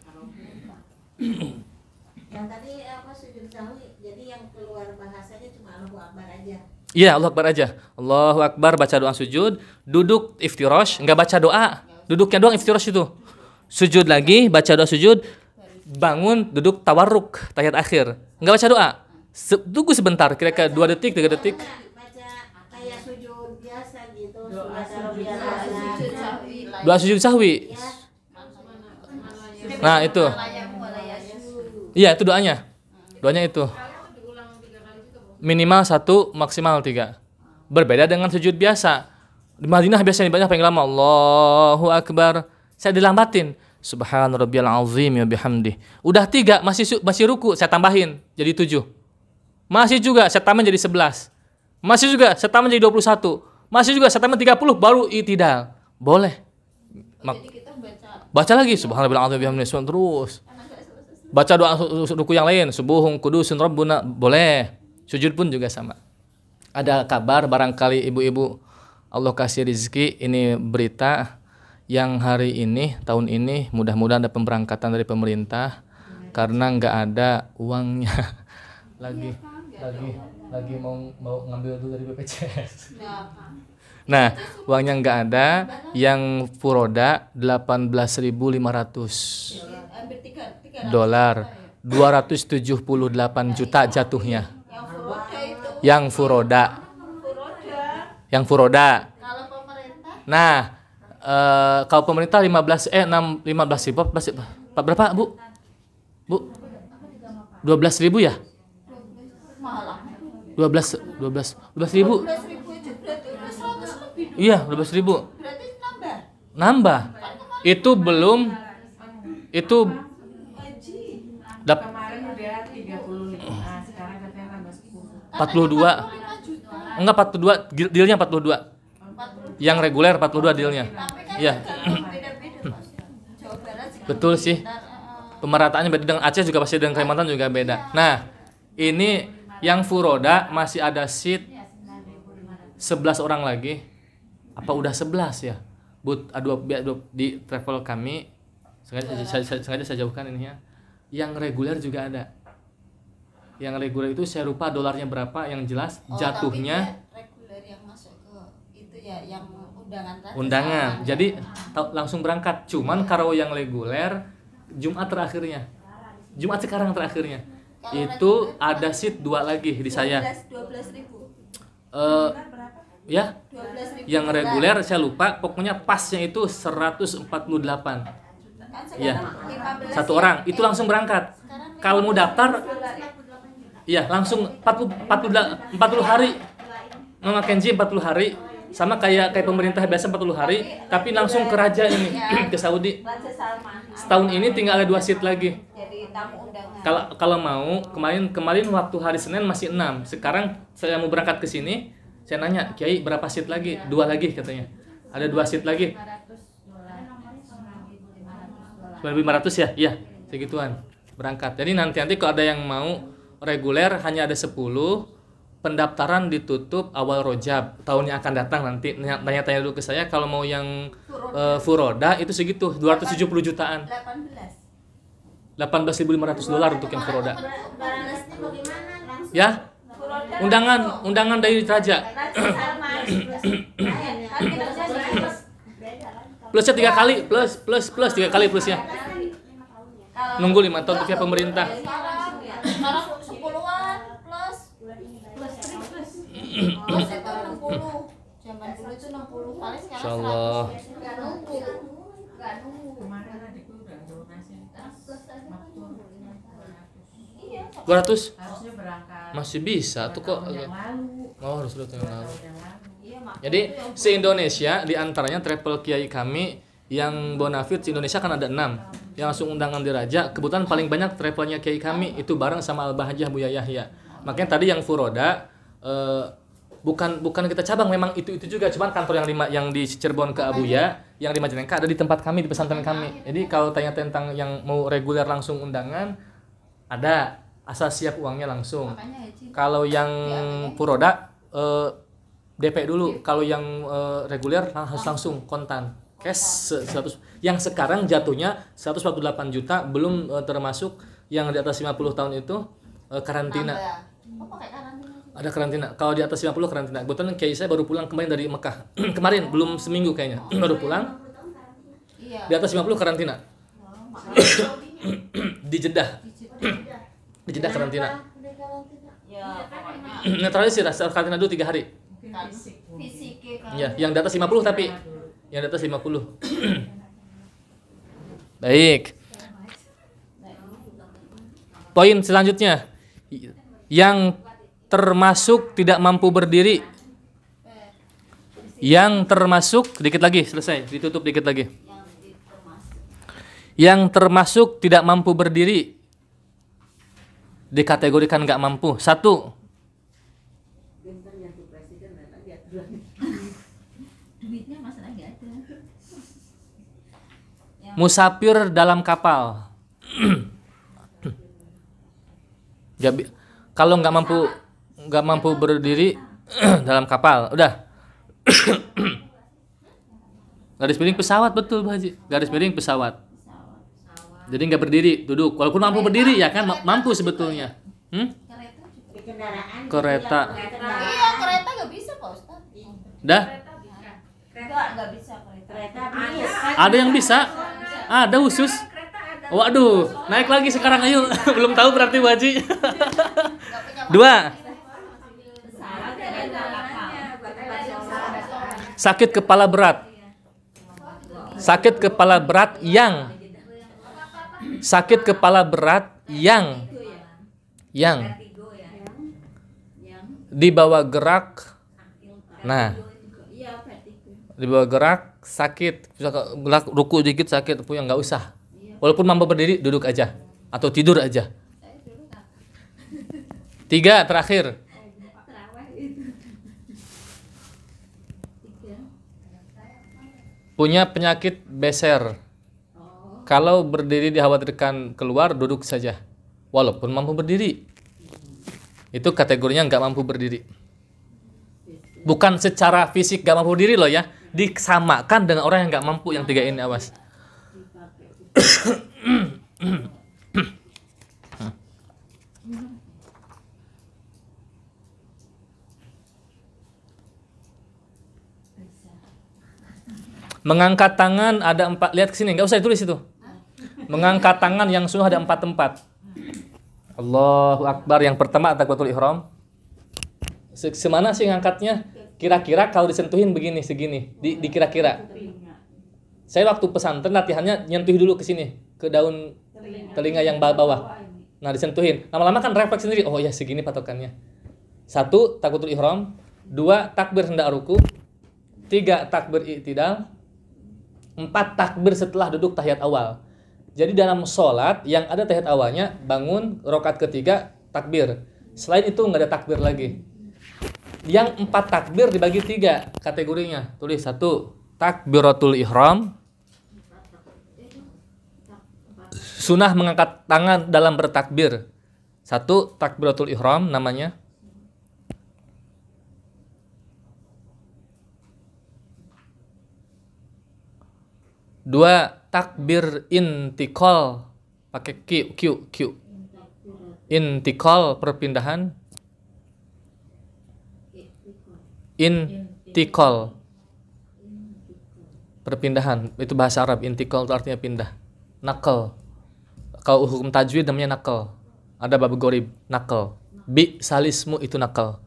Yang tadi apa sujud sahwi, jadi yang keluar bahasanya cuma Allahu Akbar aja. Iya, Allahu Akbar aja. Allahu Akbar, baca doa sujud, duduk iftirash, enggak baca doa. Duduknya doang iftirash itu. Sujud lagi, baca doa sujud, bangun, duduk tawarruk, tahiyat akhir. Enggak baca doa. Tunggu sebentar, kira-kira 2 detik, 3 detik. Baca kayak sujud biasa gitu, Doa taruh sujud biasa. Sujud sahwi. Doa sujud sahwi. Nah, itu. Iya, itu doanya. Doanya itu. Minimal 1, maksimal 3. Berbeda dengan sujud biasa. Di Madinah biasanya banyak paling lama Allahu Akbar. Saya dilambatin. Subhan rabbiyal azim wa bihamdi. Udah 3, masih ruku, saya tambahin jadi 7. Masih juga saya tambahin jadi 11. Masih juga saya tambahin jadi 21. Masih juga saya tambahin 30 baru i'tidal. Boleh. Jadi kita Baca lagi subhanallah azim bihamdi terus. Baca doa ruku yang lain, subuhun kudusun rabbuna, boleh. Sujud pun juga sama. Ada kabar barangkali ibu-ibu Allah kasih rezeki, ini berita yang hari ini tahun ini mudah-mudahan ada pemberangkatan dari pemerintah karena nggak ada uangnya lagi mau ngambil dulu dari BPJS. Nah, uangnya nggak ada, yang furoda 18.500 hampir 300 dolar, 278 juta jatuhnya. yang furoda itu. Yang furoda. Kalau pemerintah Nah, kalau pemerintah 15 ribu, berapa Bu? 12.000 ya? mahal. 12 ribu. 12.000 aja berarti udah 100 lebih. Iya, 12.000. Berarti nambah. Nambah. Itu belum itu Kemarin udah 35, sekarang katanya tambah 10. 42. 5 juta. Enggak 42, dealnya 42. Yang reguler 42 dealnya. Tapi kan Iya. beda-beda Mas. Jawa Barat juga Betul sih. sekitar, Pemerataannya beda dengan Aceh juga pasti, dengan Kalimantan juga beda. Nah, ini yang furoda masih ada seat 11 orang lagi. Apa udah 11 ya? Di travel kami sengaja saya jauhkan ini ya. Yang reguler juga ada. Yang reguler itu saya lupa dolarnya berapa, yang jelas jatuhnya tapi dia reguler yang masuk ke itu ya, yang undangan tadi. undangan. Sama, Jadi ya. langsung berangkat. Cuman kalau yang reguler Jumat terakhirnya. Jumat sekarang terakhirnya. Kalau Itu reguler ada seat 2 lagi di saya. 12.000. Ya, 12.000. yang reguler saya lupa, pokoknya pasnya itu 148. Kan Iya. sekarang 15 Satu ya. orang itu langsung berangkat. Kalau mau daftar, iya langsung 40 hari. Nona Kenji 40 hari. Sama kayak pemerintah biasa 40 hari, tapi langsung ke raja ini, ke Saudi. Raja Salman. Setahun ini tinggal ada 2 seat lagi. Jadi tamu undangan. Kalau mau, kemarin waktu hari Senin masih 6. Sekarang saya mau berangkat ke sini, saya nanya, "Kiai, berapa seat lagi?" 2 lagi katanya. Ada 2 seat lagi. 500 ya? Iya, segituan. Berangkat. Jadi nanti kalau ada yang mau reguler hanya ada 10. Pendaftaran ditutup awal Rojab tahun yang akan datang nanti. Tanya-tanya dulu ke saya, kalau mau yang furoda itu segitu, 270 jutaan. 18.500 dolar untuk yang furoda. Barangnya bagaimana langsung? Ya, undangan dari raja. Raja Salman. Kan kita jadi Plusnya 3 kali, plus 3 kali plusnya. Nunggu 5 tahun untuk via pemerintah. sekarang 10-an plus itu 60. Zaman dulu itu 60, paling sekarang Insyaallah. 100. Nggak nunggu. Kemarin adikku udah donasi maktur Iya. 200 harusnya berangkat masih bisa tuh kok. tahun yang lalu. Oh, harus dulu tahun lalu. Tahun yang lalu. Iya, Mak. Jadi se-Indonesia diantaranya travel kiai kami yang bonafit se-Indonesia kan ada 6 yang langsung undangan di Raja. Kebetulan paling banyak travelnya kiai kami itu bareng sama Al-Bahjah Buya Yahya. Makanya tadi yang furoda bukan kita cabang, memang itu juga, cuman kantor yang di Cirebon ke Abuya, yang di Majalengka ada di tempat kami, di pesantren kami. Jadi kalau tanya tentang yang mau reguler langsung undangan ada, asal siap uangnya langsung. Makanya haji Kalau yang furoda DP dulu. Kalau yang reguler harus langsung kontan. Cash 100. Yang sekarang jatuhnya 148 juta belum termasuk yang di atas 50 tahun itu karantina. oh pakai karantina Ada karantina. Kalau di atas 50 karantina. Kebetulan kiai saya baru pulang kemarin dari Mekah. Kemarin belum seminggu kayaknya. Baru pulang. iya Di atas 50 karantina. Di Jeddah. Di Jeddah karantina. ya pokoknya Netralisir karantina dulu 3 hari. kan fisik kan Ya, yang di atas 50 tapi yang di atas 50. Baik. Poin selanjutnya. Yang termasuk tidak mampu berdiri. Yang termasuk dikit lagi selesai, ditutup dikit lagi. Yang termasuk tidak mampu berdiri dikategorikan nggak mampu. 1. duitnya masalah nggak ada Musafir dalam kapal. Kalau nggak mampu berdiri dalam kapal, udah. Garis miring pesawat, betul Pak Haji. Garis miring pesawat. Jadi nggak berdiri, duduk. Walaupun mampu berdiri ya kan mampu sebetulnya. kereta juga Di kendaraan Kereta. iya kereta nggak bisa Pak Ustadz Dah, nggak bisa kereta kereta bisa. ada yang bisa. Ada khusus. Waduh, naik lagi sekarang ayo. Belum tahu berarti Bu Haji. nggak punya 2. pesawat kereta kapal Sakit kepala berat. Sakit kepala berat yang dibawa gerak. Nah, dibawa gerak sakit, ruku dikit sakit, yang nggak usah. Walaupun mampu berdiri, duduk aja atau tidur aja. 3 terakhir. Punya penyakit beser. Kalau berdiri dikhawatirkan keluar, duduk saja. Walaupun mampu berdiri. Itu kategorinya nggak mampu berdiri. Bukan secara fisik nggak mampu berdiri loh ya. Disamakan dengan orang yang nggak mampu yang 3 ini, awas. Mengangkat tangan ada 4. Lihat ke sini, nggak usah ditulis itu. Mengangkat tangan yang sunnah ada 4 tempat. Allahu Akbar. Yang pertama takbiratul ihram. Semana sih ngangkatnya? Kira-kira kalau disentuhin begini, segini. Dikira-kira. Saya waktu pesantren latihannya nyentuh dulu ke sini, ke daun telinga yang bawah. Nah, disentuhin. Lama-lama kan refleks sendiri. Oh ya, segini patokannya. 1 takbiratul ihram, 2 takbir hendak ruku, 3 takbir i'tidal, 4 takbir setelah duduk tahiyat awal. Jadi dalam sholat yang ada tahiyat awalnya, bangun rakaat ketiga takbir. Selain itu nggak ada takbir lagi. Yang 4 takbir dibagi 3 kategorinya. Tulis 1 takbiratul ihram, sunnah mengangkat tangan dalam bertakbir. 1 takbiratul ihram namanya. 2 takbir intikal pakai Q. Intikal perpindahan. Intikal perpindahan, itu bahasa Arab. Intikal itu artinya pindah. Nakal, kalau hukum tajwid namanya nakal. Ada bab gorib, nakal. Bi salismu itu nakal.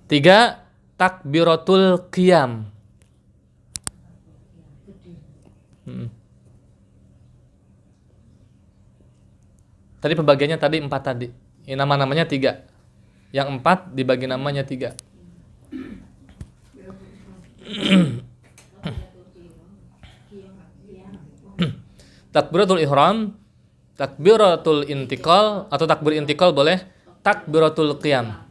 3 takbiratul qiyam. Tadi pembagiannya tadi 4 tadi. Ini nama-namanya 3. Yang 4 dibagi namanya 3. Takbiratul ihram, takbiratul intikal atau takbir intikal boleh, takbiratul qiyam.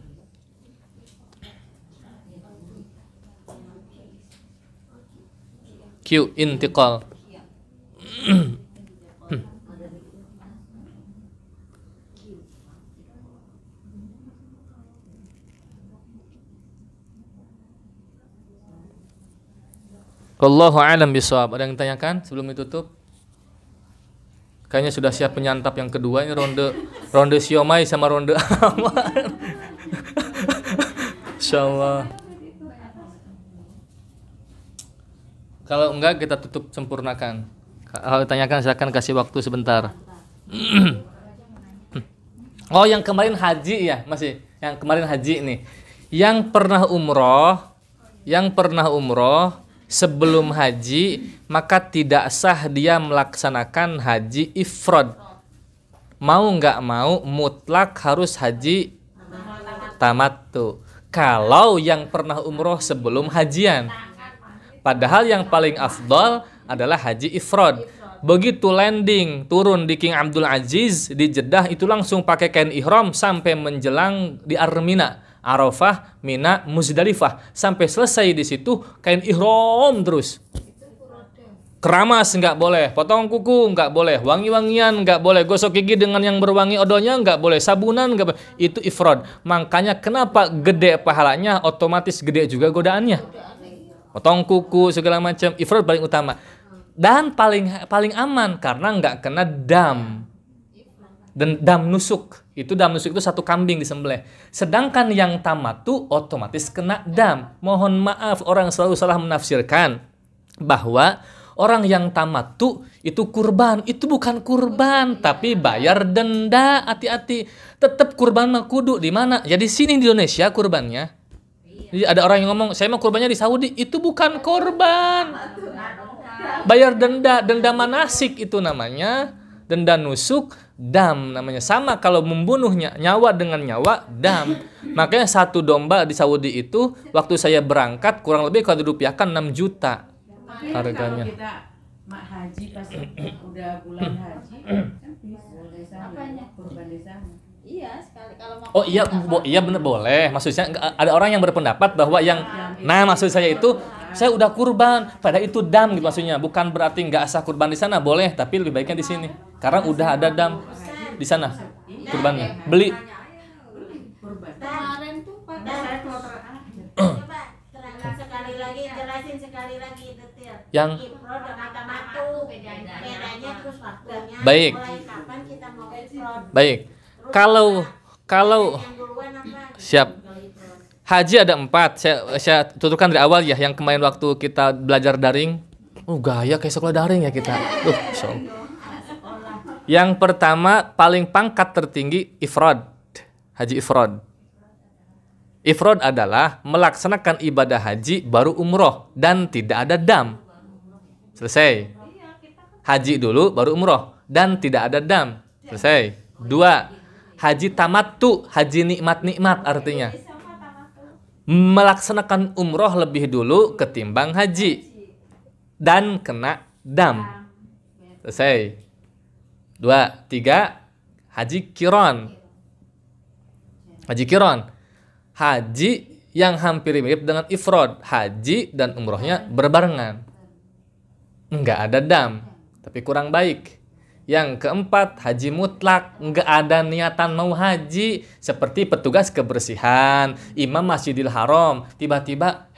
Q intikal. Wallahu a'lam bishawab. Ada yang tanyakan sebelum ditutup? Kayaknya sudah siap penyantap yang kedua ini, ronde siomay sama ronde aman. Insyaallah. Kalau enggak kita tutup sempurnakan. Kalau ditanyakan silakan kasih waktu sebentar. Oh, yang kemarin haji ya, masih. Yang kemarin haji nih. Yang pernah umroh sebelum haji, maka tidak sah dia melaksanakan haji ifrad. Mau nggak mau mutlak harus haji tamattu. Kalau yang pernah umroh sebelum hajian. Padahal yang paling afdal adalah haji ifrad. Begitu landing turun di King Abdul Aziz di Jeddah itu langsung pakai kain ihram sampai menjelang di Armina, Arafah, Mina, Muzdalifah. Sampai selesai di situ kain ihram terus. Keramas nggak boleh, potong kuku nggak boleh, wangi-wangian nggak boleh, gosok gigi dengan yang berwangi odolnya nggak boleh, sabunan nggak boleh. Itu ifrad. Makanya kenapa gede pahalanya, otomatis gede juga godaannya. Potong kuku segala macam, ifrad paling utama. Dan paling aman karena nggak kena dam. Dan dam nusuk. Dam nusuk itu satu kambing disembelih. Sedangkan yang tamattu otomatis kena dam. Mohon maaf, orang selalu salah menafsirkan bahwa orang yang tamattu itu kurban. Itu bukan kurban, tapi bayar denda. Hati-hati. Tetap kurban mah kudu di mana? Ya di sini di Indonesia kurbannya. Jadi ada orang yang ngomong, saya mah kurbannya di Saudi. Itu bukan kurban. Bayar denda manasik itu namanya. Denda nusuk, dam namanya. Sama kalau membunuhnya, nyawa dengan nyawa, dam. Makanya satu domba di Saudi itu, waktu saya berangkat, kurang lebih kalau dirupiahkan 6 juta harganya. Kalau kita haji pas udah bulan haji, kan bisa kurban di sana. Iya, sekali kalau mau. Oh iya, iya bener boleh. Maksudnya ada orang yang berpendapat bahwa yang, nah maksud saya itu saya udah kurban, padahal itu dam gitu maksudnya. Bukan berarti nggak sah kurban di sana, boleh, tapi lebih baiknya di sini. Karena udah ada dam di sana kurbannya. Beli. Kemarin tuh pada Coba terangkan sekali lagi, jelasin sekali lagi detail. Yang Ifrad dengan tamattu bedanya terus waktunya. Baik. Mulai kapan kita mau ifrad? baik. Kalau Yang duluan apa? siap. Haji ada 4. Saya tuturkan dari awal ya. Yang kemarin waktu kita belajar daring. Gaya kayak sekolah daring ya kita. Yang pertama paling pangkat tertinggi ifrad. Haji ifrad. Ifrad adalah melaksanakan ibadah haji baru umroh dan tidak ada dam. Selesai. Haji dulu baru umroh dan tidak ada dam. Selesai. 2. Haji tamattu, haji nikmat-nikmat artinya. Melaksanakan umroh lebih dulu ketimbang haji. Dan kena dam. Selesai. 2. 3. Haji kiron. Haji kiron. Haji yang hampir mirip dengan ifrad. Haji dan umrohnya berbarengan. Enggak ada dam. Tapi kurang baik. Yang keempat, haji mutlak, nggak ada niatan mau haji, seperti petugas kebersihan, imam Masjidil Haram, tiba-tiba,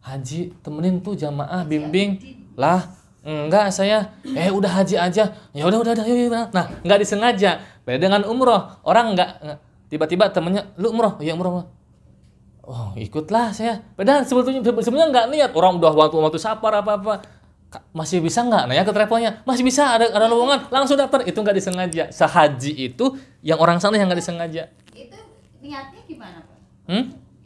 haji temenin tuh jamaah bimbing, lah, enggak saya, udah haji aja, ya udah, yuk. Nah, nggak disengaja, beda dengan umroh, orang nggak, tiba-tiba temennya, lu umroh, ya umroh, oh ikutlah saya, padahal sebetulnya nggak niat, orang udah waktu safar apa-apa. Masih bisa nggak? Nanya ke travelnya, masih bisa, ada lowongan, langsung daftar. Itu nggak disengaja. Sehaji itu yang orang sana yang nggak disengaja. itu niatnya gimana, Pak?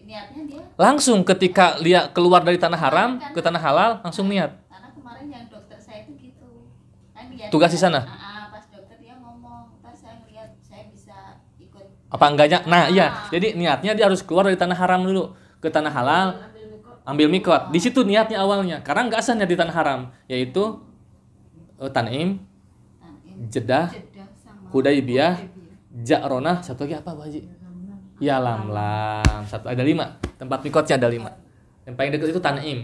Niatnya dia Langsung ketika lihat keluar dari tanah haram ke tanah halal langsung niat. karena kemarin yang dokter saya itu gitu. Kan dia Tugas di sana? pas dokter dia ngomong, "Ntar saya ngeliat saya bisa ikut." Apa enggaknya? Nah, iya. Jadi niatnya dia harus keluar dari tanah haram dulu ke tanah halal, ambil mikot. Di situ niatnya awalnya. Karena nggak sah niat di tanah haram, yaitu Tan'im, Jeddah, sama Hudaybiyah, Ja'ronah, satu lagi apa Bu Haji? Ya Lamlam. Ada 5. Tempat mikotnya ada 5. Yang paling dekat itu Tan'im.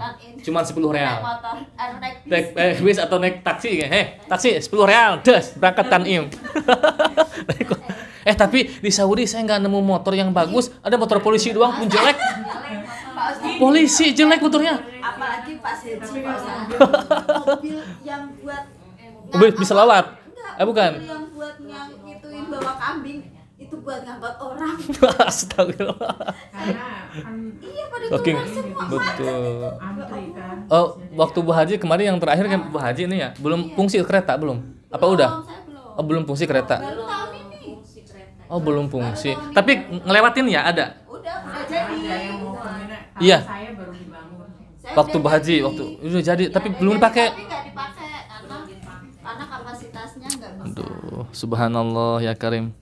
Cuman 10 real. naik motor, naik bis. Bis atau naik taksi. Taksi 10 real. Des, berangkat Tan'im. Tapi di Saudi saya nggak nemu motor yang bagus. Ada motor polisi doang pun jelek. Pak Ustaz Polisi jelek motornya. Apalagi pas haji Pak Ustaz. Mobil yang buat Bisa lawat. Enggak, Bukan. mobil yang buat yang ituin bawa kambing itu buat ngangkut orang. Astagfirullah. Karena Iya pada Oke, keluar semua. betul. antri kan. Oh, waktu Bu Haji kemarin yang terakhir kan Bu Haji ini ya, belum fungsi kereta belum? Apa udah? Saya belum. Oh, belum fungsi kereta. Baru tahun ini. Oh, belum fungsi. Tapi ngelewatin ya ada. Udah Ada jadi. yang mau ke Mina, kalau Iya. saya baru dibangun. Saya Waktu udah Bu Haji, jadi. waktu udah jadi, tapi Iya, belum jadi, dipakai. Tapi nggak dipakai karena kapasitasnya nggak bisa. Aduh, subhanallah ya Karim.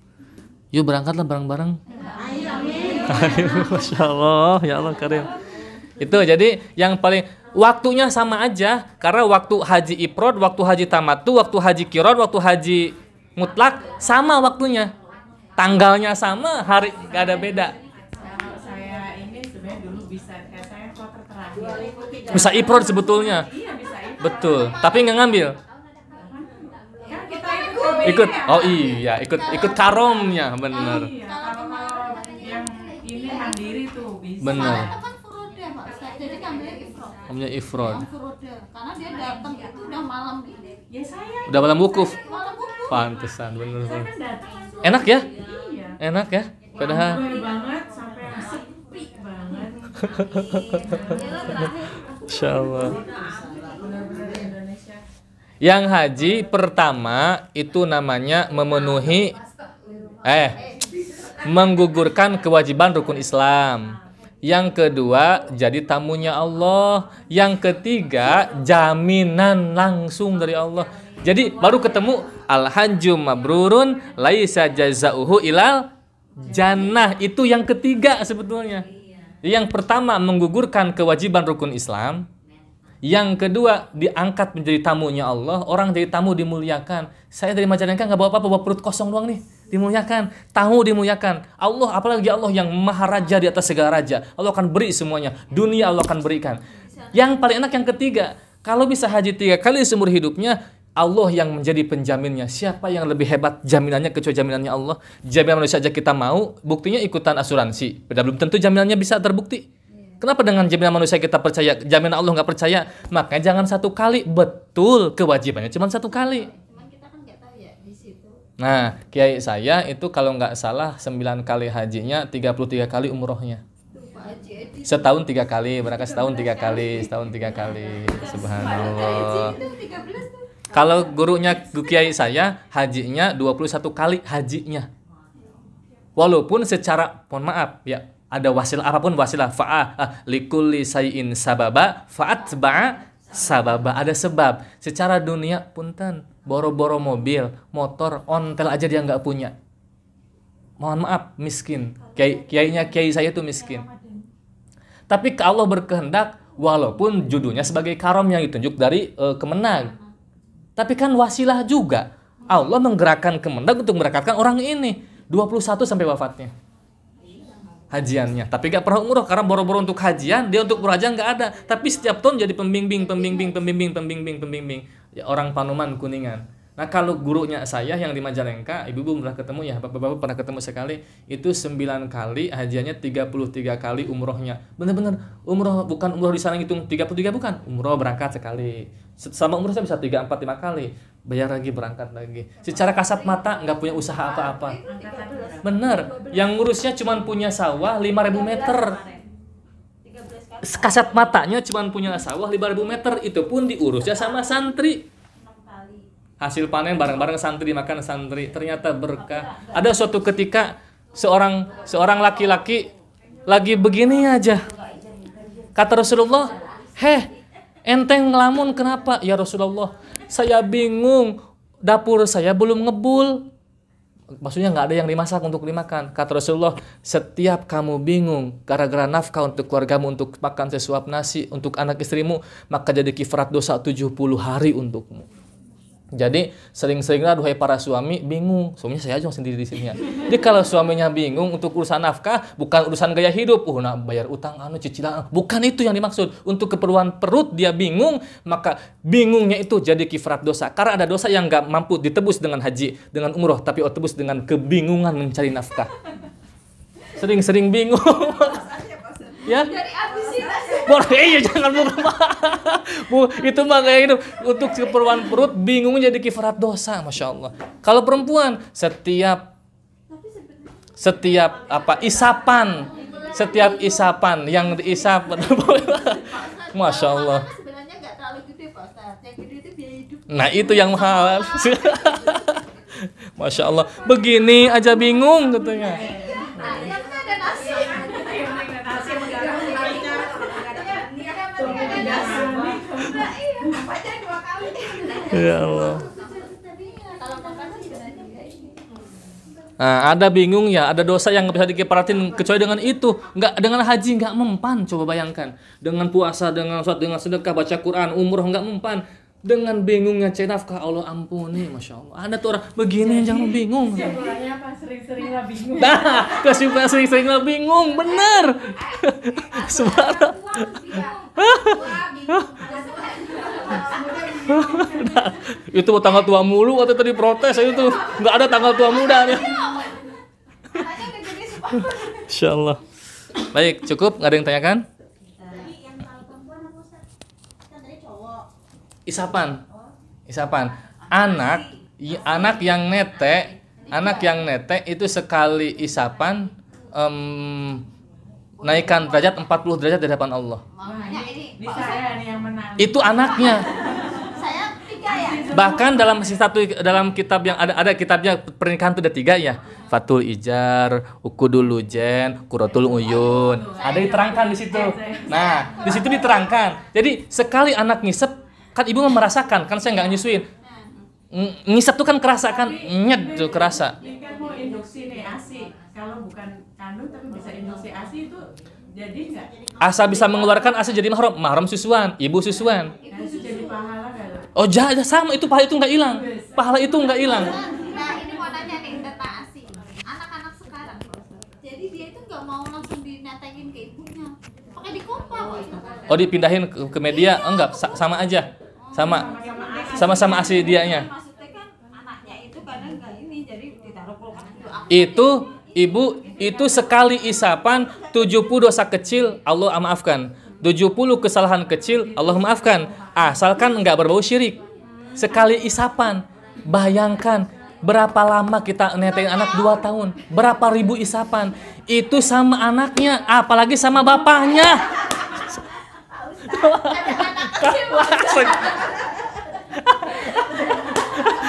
Yuk berangkatlah bareng-bareng. Ayo, amin. Masya Allah, ya Allah Karim. Itu jadi yang paling waktunya sama aja karena waktu haji ifrad, waktu haji tamattu, waktu haji kirad, waktu haji mutlak sama waktunya. Tanggalnya sama, hari gak ada beda. Kalau saya ini sebenarnya dulu bisa, kayak saya kloter terakhir. Bisa ifrad sebetulnya. Iya bisa itu. Betul, tapi nggak ngambil. Kan kita ikut KBI Ikut. ya. Oh iya, ikut karomnya, bener. Iya, kalau yang ini mandiri tuh bisa. Bener. Itu kan furoda Pak Ustaz. Jadi kambingnya ifrad. Namanya ifrad. Yang furoda. Karena dia datang itu udah malam ini. Ya saya Udah malam wukuf. Malam wukuf. Pantesan, bener. kan datang langsung. Enak ya? Iya. Enak ya? Padahal Ramai banget sampai sepi banget. Insya Allah. Benar-benar di Indonesia. Yang haji pertama itu namanya memenuhi menggugurkan kewajiban rukun Islam. Yang kedua jadi tamunya Allah. Yang ketiga jaminan langsung dari Allah. Jadi baru ketemu al-hajju mabrurun laisa jazauhu ilal jannah. Itu yang ketiga sebetulnya. Yang pertama menggugurkan kewajiban rukun Islam. Yang kedua diangkat menjadi tamunya Allah. Orang jadi tamu dimuliakan. Saya dari Majalengka nggak bawa apa-apa, bawa perut kosong doang nih. Dimuliakan, tamu dimuliakan. Allah, apalagi Allah yang maha raja di atas segala raja. Allah akan beri semuanya. Dunia Allah akan berikan. Yang paling enak yang ketiga, kalau bisa haji 3 kali seumur hidupnya, Allah yang menjadi penjaminnya. Siapa yang lebih hebat jaminannya kecuali jaminannya Allah? Jaminan manusia saja kita mau, buktinya ikutan asuransi. Belum tentu jaminannya bisa terbukti. Kenapa dengan jaminan manusia kita percaya, jaminan Allah nggak percaya? Makanya jangan 1 kali. Betul, kewajibannya cuma 1 kali. Cuman kita kan nggak tahu ya di situ. Nah, kiai saya itu kalau nggak salah 9 kali hajinya, 33 kali umrohnya. Pak Haji Edi. Setahun 3 kali, berangkat setahun 3 kali, setahun 3 kali. Subhanallah. Itu 13 tuh. Kalau gurunya kiai saya, hajinya 21 kali hajinya. Walaupun secara, mohon maaf ya, ada wasilah apapun wasilah likulli sayyin sababa fa'atba'a sababa, ada sebab. Secara dunia punten, boro-boro mobil, motor, ontel aja dia nggak punya. Mohon maaf, miskin. Kiai saya itu miskin. Tapi Allah berkehendak walaupun judulnya sebagai karom yang ditunjuk dari Kemenag. Tapi kan wasilah juga. Allah menggerakkan Kemenag untuk memberkatkan orang ini 21 sampai wafatnya. Hajiannya, tapi gak pernah umroh karena boro-boro untuk hajian, dia untuk umroh aja nggak ada. Tapi setiap tahun jadi pembimbing ya, orang Panuman Kuningan. Nah kalau gurunya saya yang di Majalengka, ibu-ibu pernah ketemu ya, bapak-bapak pernah ketemu sekali, itu 9 kali hajiannya, 33 kali umrohnya. Bener-bener umroh, bukan umroh di sana ngitung 33, bukan, umroh berangkat sekali. Sama umroh saya bisa 3, 4, 5 kali, bayar lagi, berangkat lagi. Secara kasat mata nggak punya usaha apa-apa. Bener, yang ngurusnya cuma punya sawah 5.000 meter. Kasat matanya cuma punya sawah 5.000 meter, itu pun diurusnya sama santri. Hasil panen bareng-bareng santri, dimakan santri, ternyata berkah. Ada suatu ketika seorang laki-laki lagi begini aja. Kata Rasulullah, enteng ngelamun kenapa? Ya Rasulullah, saya bingung, dapur saya belum ngebul. Maksudnya nggak ada yang dimasak untuk dimakan. Kata Rasulullah, setiap kamu bingung gara-gara nafkah untuk keluargamu, untuk makan sesuap nasi, untuk anak istrimu, maka jadi kifarat dosa 70 hari untukmu. Jadi sering-seringlah duhai para suami bingung. Suaminya saya aja sendiri di sini ya. Jadi kalau suaminya bingung untuk urusan nafkah, bukan urusan gaya hidup, bayar utang, cicilan, bukan itu yang dimaksud. Untuk keperluan perut dia bingung, maka bingungnya itu jadi kifarat dosa. Karena ada dosa yang nggak mampu ditebus dengan haji, dengan umroh, tapi ditebus dengan kebingungan mencari nafkah. Sering-sering bingung. Ya. Dari abisin aja. Iya jangan Bu, itu mah kayak gitu. Untuk keperluan perut bingung jadi kifarat dosa, Masya Allah. Kalau perempuan setiap isapan yang diisap Masya Allah. Sebenarnya nggak terlalu gede Pak Ustaz. Yang gede itu biaya hidup. Nah itu yang mahal. Masya Allah. Begini aja bingung katanya. Yang ada nasi. Ya Allah. Kalau makanan sebenarnya nggak ini. Nah, ada bingung ya, ada dosa yang nggak bisa dikifaratin kecuali dengan itu. Nggak, dengan haji nggak mempan, coba bayangkan. Dengan puasa, dengan sholat, dengan sedekah, baca Quran, umroh nggak mempan. Dengan bingungnya cari nafkah, Allah ampuni, Masya Allah. Ada tuh orang begini jangan bingung. Kesimpulannya apa? Sering-seringlah bingung. Nah, kesimpulan sering-seringlah bingung, bener. Sebenarnya. Nah, itu tanggal tua mulu waktu itu diprotes itu nggak ada tanggal tua muda nih. Insya Allah. Baik, cukup, nggak ada yang tanyakan? Yang kalau perempuan apa Ustaz? Kan tadi cowok. Isapan. Anak yang nete itu sekali isapan naikkan derajat 40 derajat di hadapan Allah. Makanya ini Di saya nih yang menang. Itu anaknya. saya 3 ya. Bahkan dalam kitab yang ada kitabnya pernikahan itu ada 3 ya. Fatul Ijar, Ukudul Lujen, Quratul Uyun. Ada diterangkan di situ. Nah, di situ diterangkan. Jadi sekali anak ngisep, kan ibu merasakan, kan saya nggak nyusuin. Ngisep tuh kan kerasa kan, nyet tuh kerasa. Ini kan mau induksi nih ASI. Kalau bukan kandung tapi bisa induksi ASI itu jadi nggak? Asal bisa mengeluarkan asal jadi mahram susuan, ibu susuan. Nah, itu jadi pahala nggak? Oh jahat sama itu pahala itu nggak hilang, pahala itu nggak hilang. Nah ini mau nanya nih tentang ASI. Anak-anak sekarang, jadi dia itu nggak mau langsung dinetekin ke ibunya, pakai dikompa Pak Ustaz. Oh dipindahin ke media, enggak sama aja, sama asli dianya. Maksudnya kan anaknya itu kadang nggak ini, jadi ditaruh kulkas dulu. Itu ibu itu sekali isapan 70 dosa kecil Allah maafkan, 70 kesalahan kecil Allah maafkan, asalkan enggak berbau syirik. Sekali isapan, bayangkan berapa lama kita netein anak 2 tahun, berapa ribu isapan, itu sama anaknya, apalagi sama bapaknya.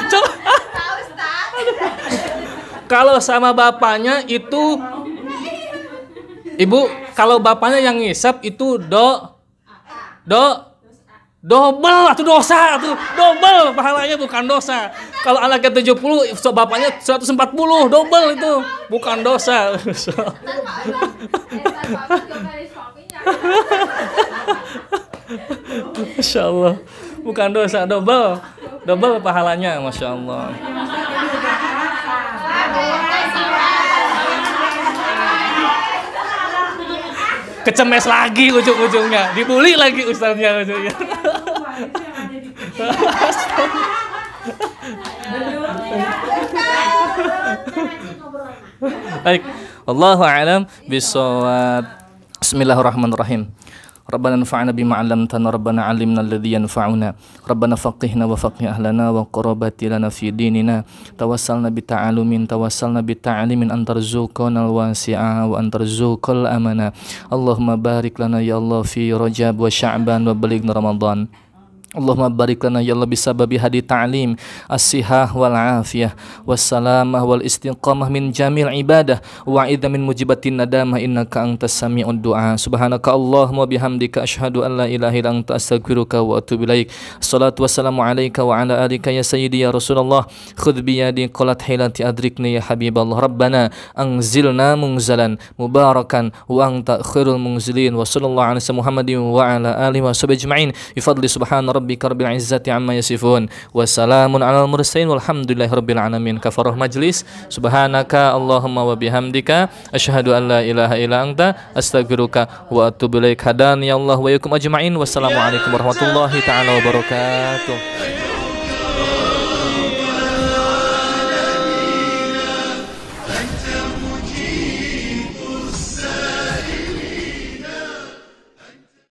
Coba. Kalau sama bapaknya itu ibu, kalau bapaknya yang ngisep itu double atau dosa tuh, double pahalanya bukan dosa. Kalau anaknya 70, so bapaknya 140, double itu bukan dosa. Masya Allah, bukan dosa, double pahalanya, Masya Allah. Kecemes lagi ujung-ujungnya, dibully lagi ustaznya ujungnya. Baik, Allahu a'lam bishawab. Bismillahirrahmanirrahim. Rabbana anfa'na bima 'allamtana, Rabbana 'allimna alladhi yanfa'una, Rabbana faqihna wa faqih ahlana wa qarabati lana fi dinina, tawassalna bi ta'alumin, tawassalna bi ta'limin, antarzuqana al-wasi'a wa antarzuqal amana. Allahumma barik lana ya Allah fi Rajab wa Sya'ban wa balighna Ramadan. Allahumma barik lana ya Allah bisababi hadi ta'lim as-sihah wal afiyah wassalamah wal istiqamah min jamil ibadah wa idza min mujibatin nadamah innaka antas sami'ud du'a. Subhanaka Allahumma bihamdika asyhadu an la ilaha illa anta astaghfiruka wa atubu ilaik. Assalatu wassalamu alayka wa ala alika ya sayyidi ya Rasulullah. Khudh bi yadi qalat hilati adrikni ya habiballah. Rabbana anzilna munzalan mubarakan wa anta khairul munzilin. Wa sallallahu ala Muhammadin wa ala alihi wa sahbihi ajma'in. Bi fadli subhana rabbika rabbil izzati amma yasifun wa salamun alal mursalin walhamdulillahi rabbil alamin. Kafarah majlis. Subhanaka Allahumma wa bihamdika asyhadu an la ilaha illa anta astaghfiruka wa atubu ilaik. Hadani ya Allah wa yakum ajma'in. Wassalamualaikum warahmatullahi taala wabarakatuh.